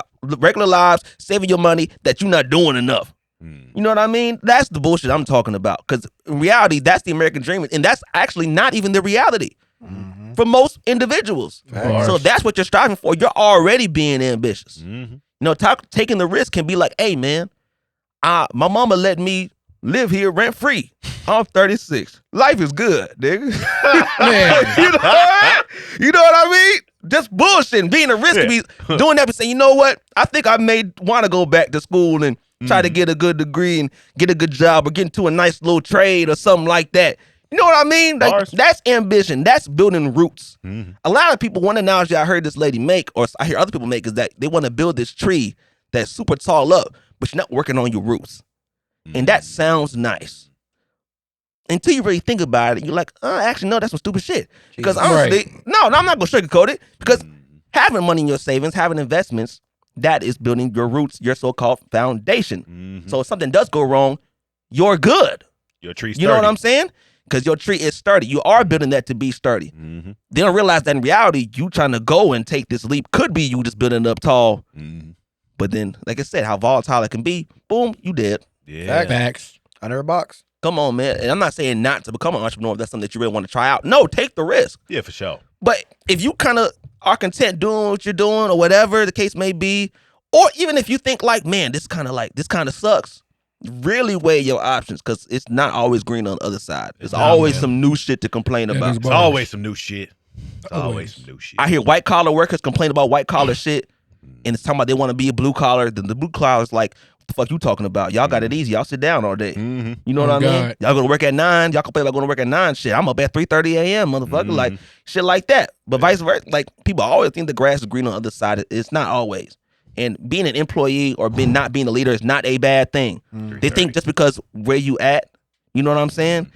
lives, saving your money, that you're not doing enough. You know what I mean? That's the bullshit I'm talking about. Because in reality, that's the American dream. And that's actually not even the reality for most individuals. So if that's what you're striving for, you're already being ambitious. Taking the risk can be like, hey, man, my mama let me live here rent free. I'm 36. Life is good, nigga. Man. You know what I mean? Just bullshitting, being a risk, be doing that and saying, you know what? I think I may want to go back to school and try to get a good degree and get a good job or get into a nice little trade or something like that. You know what I mean? Like, that's ambition. That's building roots. A lot of people, one analogy I heard this lady make, or I hear other people make, is that they want to build this tree that's super tall up, but you're not working on your roots. And that sounds nice. Until you really think about it, you're like, actually, no, that's some stupid shit. Because honestly, no, I'm not going to sugarcoat it. Because having money in your savings, having investments, that is building your roots, your so-called foundation. So if something does go wrong, you're good. Your tree's sturdy. You know what I'm saying? Because your tree is sturdy. You are building that to be sturdy. They don't realize that in reality, you trying to go and take this leap could be you just building it up tall. But then, like I said, how volatile it can be, boom, you dead. Yeah. Facts. Under a box. Come on, man. And I'm not saying not to become an entrepreneur if that's something that you really want to try out. No, take the risk. Yeah, for sure. But if you kind of are content doing what you're doing or whatever the case may be, or even if you think like, man, this kind of sucks, really weigh your options, because it's not always green on the other side. There's always some new shit to complain about. It's always some new shit. Always some new shit. I hear white collar workers complain about white collar shit, and it's talking about they want to be a blue collar. Then the blue collar is like, what the fuck you talking about? Y'all got it easy. Y'all sit down all day. You know what I mean? Y'all go to work at 9. Y'all complain about going to work at 9. Shit, I'm up at 3:30 a.m. motherfucker. Like shit like that. But vice versa, like people always think the grass is green on the other side. It's not always. And being an employee or not being a leader is not a bad thing. They think just because where you at, you know what I'm saying?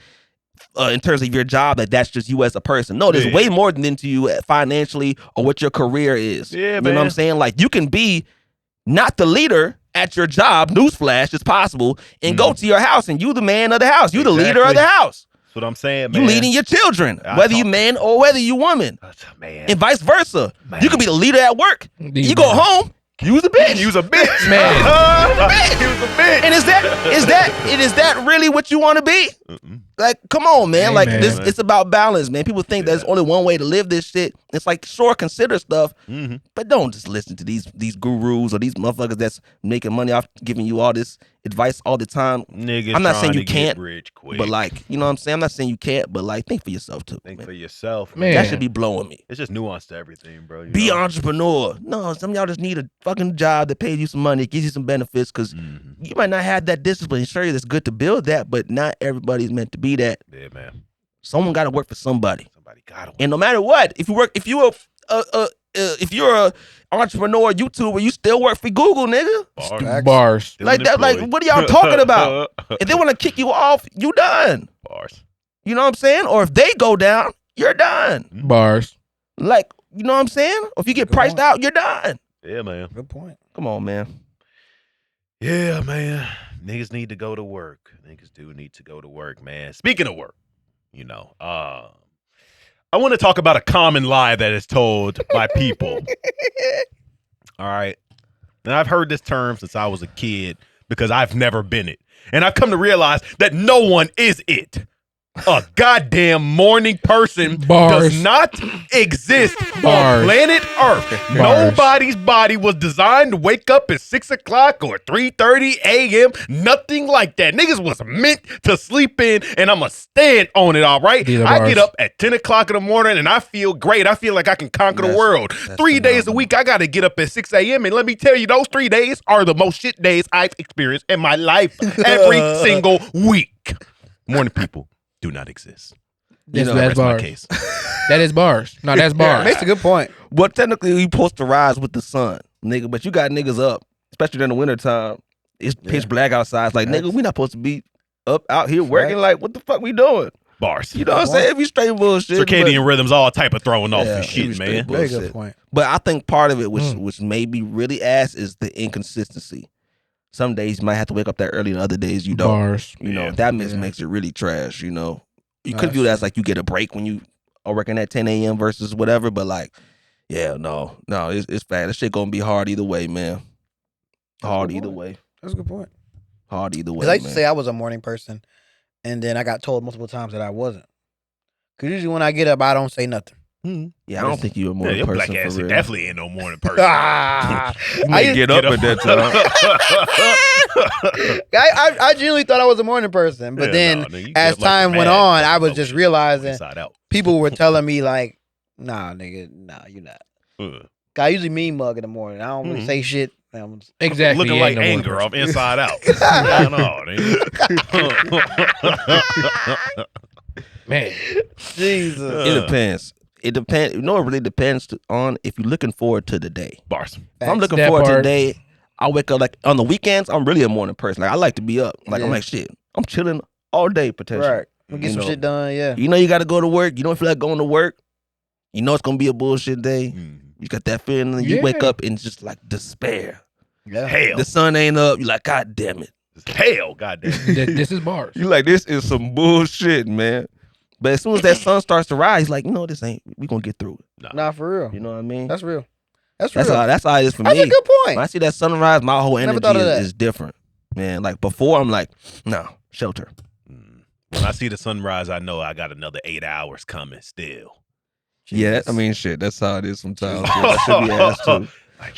In terms of your job, that's just you as a person. No, there's way more than into you financially or what your career is. Yeah, you know what I'm saying? Like, you can be not the leader at your job, newsflash, it's possible, and go to your house and you the man of the house. You the leader of the house. That's what I'm saying, man. You leading your children, whether you man or whether you woman. Man. And vice versa. Man. You can be the leader at work. You go home, use a bitch. Use a bitch. Man. Use a bitch. And is that really what you want to be? Like, come on, man. Hey, like, man. it's about balance, man. People think there's only one way to live this shit. It's like, sure, consider stuff, but don't just listen to these gurus or these motherfuckers that's making money off giving you all this advice all the time. Niggas I'm not saying you trying to can't, get rich quick. but like, you know what I'm saying? I'm not saying you can't, but like, think for yourself too. Think man. for yourself, Man. That should be blowing me. It's just nuance to everything, bro. Be an entrepreneur. No, some of y'all just need a fucking job that pays you some money, gives you some benefits, because you might not have that discipline. Sure, it's good to build that, but not everybody's meant to be that. Yeah, man. Someone got to work for somebody. Somebody got to. And no matter what, if you if you're a entrepreneur, YouTuber, you still work for Google, nigga. Bars. Still Like that. Like, what are y'all talking about? If they want to kick you off, you done. Bars. You know what I'm saying? Or if they go down, you're done. Bars. Like, you know what I'm saying? Or if you get priced out, you're done. Yeah, man. Good point. Come on, man. Yeah, man. Niggas need to go to work. Niggas do need to go to work, man. Speaking of work, you know, I want to talk about a common lie that is told by people. All right. And I've heard this term since I was a kid because I've never been it. And I've come to realize that no one is it. A goddamn morning person does not exist on planet Earth. Nobody's body was designed to wake up at 6 o'clock or 3:30 a.m. Nothing like that. Niggas was meant to sleep in, and I'm going to stand on it, all right? I get up at 10 o'clock in the morning, and I feel great. I feel like I can conquer the world. 3 days a week, I got to get up at 6 a.m., and let me tell you, those 3 days are the most shit days I've experienced in my life every single week. Morning people do not exist. That's that's bars. my case. That is bars. No, that's bars. Makes a good point. Well, technically, you supposed to rise with the sun, nigga. But you got niggas up, especially during the wintertime. It's pitch black outside. It's like, nigga, we not supposed to be up out here working. Like, what the fuck we doing? Bars. You know what I'm saying? If you straight bullshit. Circadian rhythms, all type of throwing off and shit, man. Very good point. But I think part of it, which may be really ass, is the inconsistency. Some days you might have to wake up that early, and other days you don't. Bars. You know, that makes it really trash, you know. You could view that as like you get a break when you are working at 10 a.m. versus whatever, but like, yeah, no, it's bad. This shit gonna be hard either way, man. Hard either way. That's a good point. Hard either way. Because I used to say I was a morning person, and then I got told multiple times that I wasn't. Because usually when I get up, I don't say nothing. Yeah, I don't think you're a morning your person. black ass for real. definitely ain't no morning person. You might get up at that time. I genuinely thought I was a morning person, but then as time went on, I was just realizing people were telling me like, "Nah, nigga, nah, you're not." I usually mean mug in the morning. I don't really say shit. Exactly. Looking like anger off inside out. I know, man. Jesus. It depends. It depends. You know, it really depends on if you're looking forward to the day. Bars. If I'm looking forward to the day, I wake up like on the weekends. I'm really a morning person. Like I like to be up. Like I'm like shit. I'm chilling all day potentially. Right. We'll get some shit done. Yeah. You know you got to go to work. You don't feel like going to work. You know it's gonna be a bullshit day. You got that feeling. And you wake up and just like despair. Yeah. Hell. The sun ain't up. You like, God damn it. Hell, goddamn. This is bars. You like, this is some bullshit, man. But as soon as that sun starts to rise, like, this ain't, we gonna get through it. Nah, for real. You know what I mean? That's real. That's real. That's how it is for me. That's a good point. When I see that sunrise, my whole energy is different. Man, like before, I'm like, no, shelter. When I see the sunrise, I know I got another 8 hours coming still. Yeah, shit, that's how it is sometimes. Yeah, that should be asked too.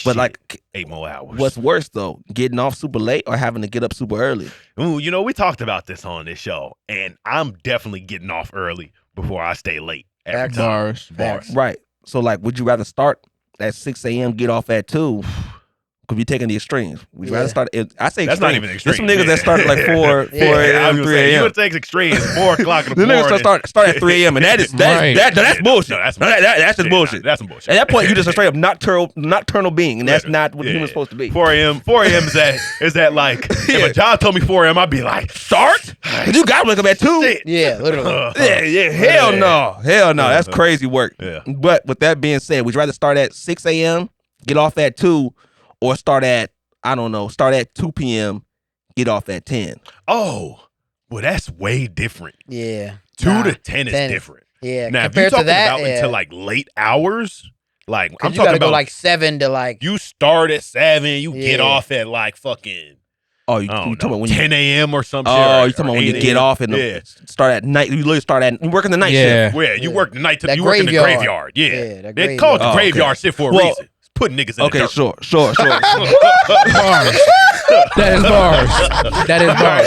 But like 8 more hours. What's worse though, getting off super late or having to get up super early? Ooh, we talked about this on this show, and I'm definitely getting off early before I stay late. Bars. Right. So like, would you rather start at 6 a.m., get off at 2? Could be taking the extremes. We'd rather start. I say that's not even extreme. There's some niggas that start at like 4 a.m., 3 a.m. You would take extremes 4 o'clock in the The morning. niggas start at 3 a.m. and that's bullshit. No, that's just bullshit. That's some bullshit. At that point, you just a straight up nocturnal being, and that's not what a human's supposed to be. 4 a.m. is that like if a job told me 4 a.m., I'd be like, start? Cause you gotta wake up at 2. Yeah, literally. Yeah. Hell no. That's crazy work. Yeah. But with that being said, would you rather start at 6 a.m., get off at 2, or start at 2 p.m., get off at 10? Oh, well, that's way different. Yeah. 2 to 10 is different. Yeah. Now, if you're talking about into like late hours, like I'm you talking gotta about go like 7 to like. You start at 7, you get off at like fucking. Oh, you talking about when 10 a.m. or something? Oh, you talking about when you get off and start at night? You literally start at working the night shift. Yeah, you work the night. That you work in the graveyard. graveyard. Yeah, Yeah, that they call it the graveyard. graveyard shit for a reason. It's putting niggas in the dirt. Sure. Bars. That is bars. That is bars.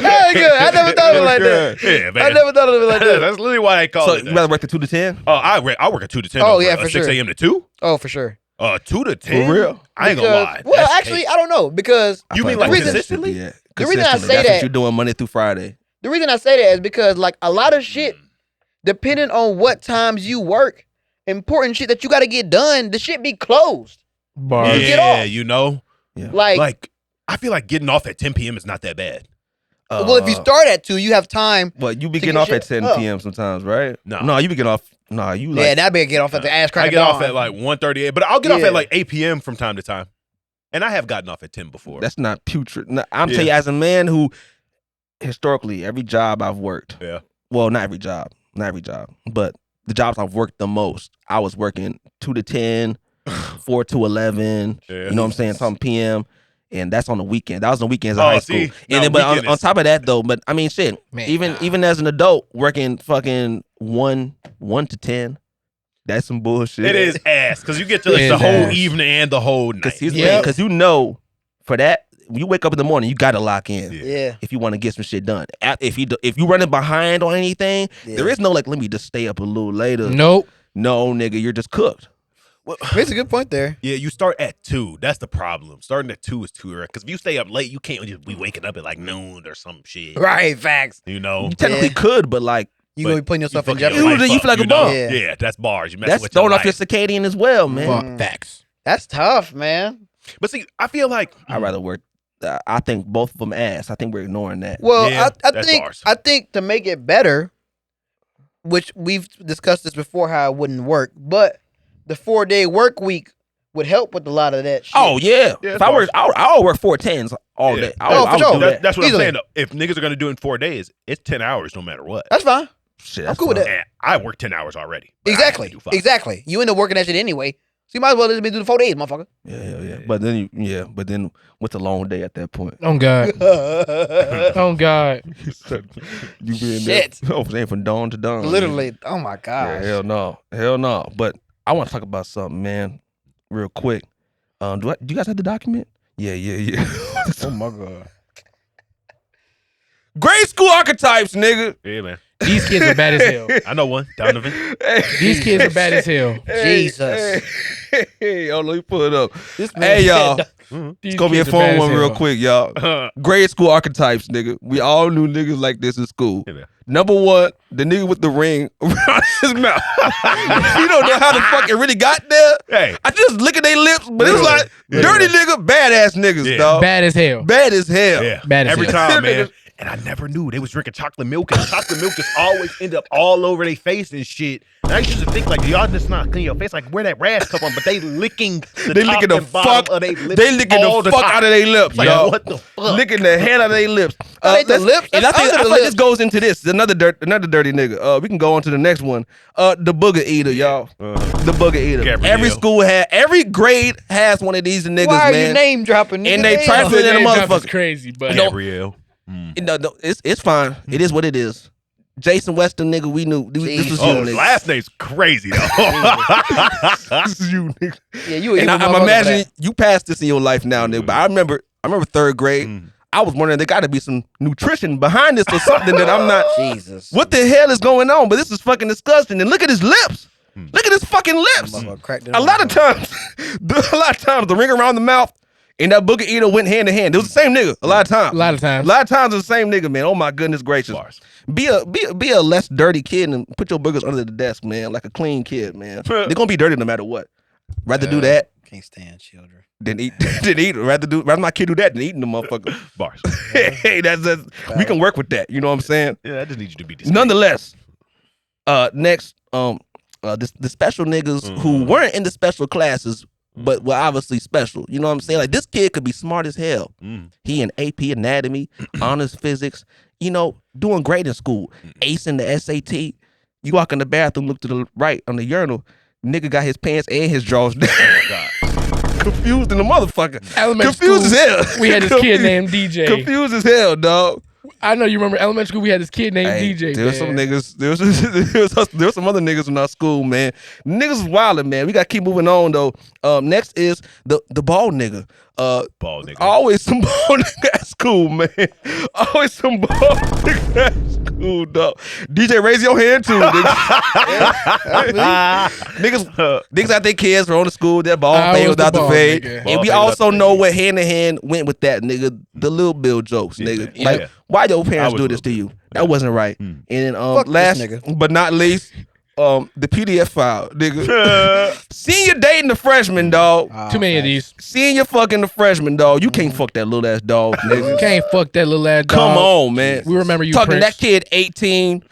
That's good. I never thought of it like that. Yeah, man. I never thought of it like that. That's literally why they call So it you that. rather work the 2 to 10? Oh, I work at 2 to 10. Oh, yeah, for 6 sure. a.m. to 2? Oh, for sure. 2 to 10? For real? I ain't gonna lie. Well, That's actually, I don't know because You mean like consistently? Yeah. The reason I say That's that- what you're doing Monday through Friday. the reason I say that is because like a lot of shit, depending on what times you work, important shit that you got to get done, the shit be closed. Bars. Yeah, get off. you know? Yeah. Like, I feel like getting off at 10 p.m. is not that bad. Well, if you start at 2, you have time. But you be to getting get off at shit 10 up. p.m. sometimes, right? No. You be getting off. Nah, you like. Yeah, that better get off at the ass crack I of get off dawn. at like 1:38, but I'll get off Yeah. at like 8 p.m. from time to time. And I have gotten off at 10 before. That's not putrid. No, I'm telling you, as a man who, historically, every job I've worked. Yeah. Well, not every job, but the jobs I've worked the most, I was working 2 to 10, 4 to 11. Yeah. You know what I'm saying? Something p.m. And that's on the weekend. That was on the weekends in high school. See? And then, but on top of that, though, but I mean, shit. Man, even as an adult, working fucking 1 to 10. That's some bullshit. It is ass because you get to It like, is the whole ass. evening and the whole night. Because you know, for that, when you wake up in the morning, you got to lock in. Yeah. If you want to get some shit done. If you running behind on anything, there is no like, let me just stay up a little later. Nope. No, nigga, you're just cooked. That's a good point there. Yeah, you start at 2. That's the problem. Starting at 2 is too early. Because if you stay up late, you can't just be waking up at like noon or some shit. Right, facts. You know? You technically could, but like, You gonna be putting yourself in fucking your jeopardy. life You up, feel like a know? bum. Yeah. Yeah, that's bars. You mess that's with your throwing off your life. circadian as well, man. Facts. That's tough, man. But see, I feel like I'd rather work. I think both of them ass. I think we're ignoring that. Well, Yeah, I that's think bars. I think to make it better, which we've discussed this before, how it wouldn't work, but the 4-day work week would help with a lot of that shit. Oh yeah. Yeah, If I work, I'll work 4 10s all Yeah. day. Oh, I'll for sure. do that. That's what Easily. I'm saying. Though. If niggas are gonna do it in 4 days, it's 10 hours no matter what. That's fine. Shit, I'm that's cool with fine. that. And I work 10 hours already. but I have to Exactly. do 5. Exactly. You end up working that shit anyway. So you might as well let me do the 4 days, motherfucker. Yeah. But then what's a long day at that point? Oh God. Oh God. You being Shit. there, saying from dawn to dawn. Literally. Oh my Yeah, gosh. hell no. But I want to talk about something, man, real quick. Do you guys have the document? Yeah. Oh my god. Grade school archetypes, nigga. Yeah, man. These kids are bad as hell. I know one. Donovan. These kids are bad as hell. Jesus. Hey, let me pull it up. This Hey, y'all. These It's gonna be a kids are bad fun as one real hell. quick, y'all. Grade school archetypes, nigga. We all knew niggas like this in school. Yeah, man. Number 1, the nigga with the ring around his mouth. You don't know how the fuck it really got there. Hey. I just look at their lips, but it was like Yeah. dirty nigga, badass niggas, Yeah. dog. Bad as hell. Bad as hell. Yeah. Bad as Every hell. time, man. And I never knew they was drinking chocolate milk, and chocolate milk just always end up all over their face and shit. And I used to think like, y'all just not clean your face, like where that rash come from? But they licking the They top licking the and bottom fuck. of their lips. They licking all the fuck time. out of their lips, Like, yo. what the fuck? Licking the head out of their lips. That ain't the lips, And that's I think under the this lips. goes into this. Another dirty nigga. We can go on to the next one. The booger eater, y'all. The booger eater. Gabrielle. Every grade has one of these niggas, Why are man. you name dropping? And nigga? they Damn. trifling in a Name drop is motherfucker. crazy, but Gabrielle. No, it's fine. It is what it is. Jason Weston, nigga, we knew. This was Jesus. you, Oh, nigga. last name's crazy though. This is you, nigga. Yeah, you. And I'm motherfucker for imagining that. you passed this in your life now, nigga. But I remember 3rd grade. I was wondering there got to be some nutrition behind this or something that I'm not. Jesus. What the hell is going on? But this is fucking disgusting. And look at his lips. Look at his fucking lips. Motherfucker cracked it A on lot of times, the ring around the mouth and that booger eater went hand in hand. It was the same nigga. A lot of times. a lot of times. A lot of times it's the same nigga, man. Oh my goodness gracious. Bars. Be a less dirty kid and put your boogers under the desk, man. Like a clean kid, man. They're gonna be dirty no matter what. Rather do that Can't stand children. than eat. Rather my kid do that than eating the motherfucker. Bars. Hey, that's we can work with that. You know what I'm saying? Yeah, I just need you to be discreet. Nonetheless, next, the special niggas who weren't in the special classes, but were obviously special. You know what I'm saying? Like this kid could be smart as hell. He in AP anatomy, honors physics, you know, doing great in school, acing the SAT. You walk in the bathroom, look to the right on the urinal, nigga got his pants and his drawers down. Oh, God. Confused in the motherfucker. Elementary Confused school, as hell. we had this kid named DJ. Confused as hell, dog. I know you remember elementary school. We had this kid named Hey, DJ. there was man. some niggas. There was some other niggas in our school, man. Niggas was wildin', man. We gotta keep moving on though. Next is the bald nigga. Bald nigga. Always some bald nigga at school, man. Always some bald nigga at school, dog. DJ, raise your hand too, niggas out there kids from the school. That bald I fade was the without the bald fade, nigga. and Bald we fade also without the know fade. what hand in hand went with that, nigga. The Lil Bill jokes, nigga. Yeah. Like, Yeah. why your I parents was do Lil this to Bill. you? That wasn't right. And Fuck this last nigga. but not least, the PDF file, nigga. Senior dating the freshman, dog. Too many of these. Senior fucking the freshman, dog. You can't fuck that little ass dog, nigga. You can't fuck that little ass dog. Come on, man. We remember you, talking Prince. that kid 18,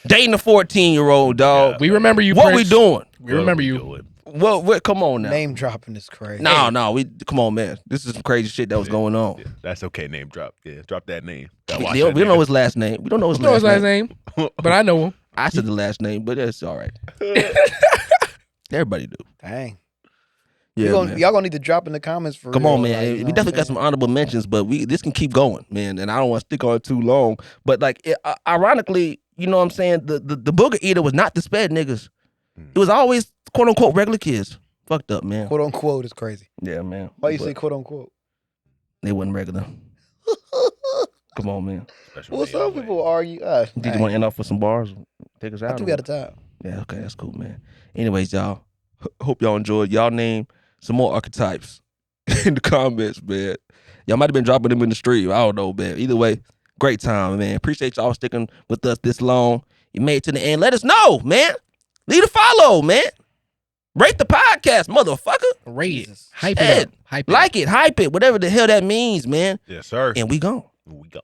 dating a 14-year-old, dog. We remember you, What Prince. we doing? We remember you. What? Come on now. Name dropping is crazy. No. Come on, man. This is some crazy shit that was going on. Yeah, that's okay. Name drop. Yeah, drop that name. We don't know his last name. We don't know his last name. But I know him. I said the last name, but it's all right. Everybody do. Dang. Yeah, y'all gonna need to drop in the comments for Come real, on, man. We definitely got some honorable mentions, but this can keep going, man. And I don't want to stick on it too long. But like, ironically, you know what I'm saying? The booger eater was not the sped niggas. It was always quote unquote regular kids. Fucked up, man. Quote unquote is crazy. Yeah, man. Why you say quote unquote? They wasn't regular. Come on, man. Well, some people argue. Did you want to end off with some bars? Take us out. I think we got a time. Yeah, okay, that's cool, man. Anyways, y'all, hope y'all enjoyed. Y'all name some more archetypes in the comments, man. Y'all might have been dropping them in the stream. I don't know, man. Either way, great time, man. Appreciate y'all sticking with us this long. You made it to the end. Let us know, man. Leave a follow, man. Rate the podcast, motherfucker. Rate it. Hype it up. Hype it. Like it, hype it, whatever the hell that means, man. Yes, sir. And we gone. We go.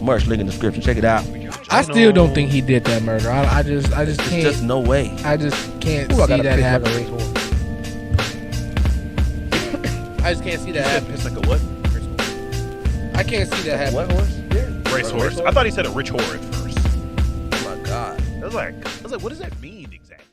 Merch link in the description. Check it out. I still don't think he did that murder. I just can't. Just no way. I just can't see that happen. I just can't see that happen. It's like a what? I can't see that happen. What horse? Yeah. Racehorse. I thought he said a rich whore at first. Oh my God. I was like, what does that mean exactly?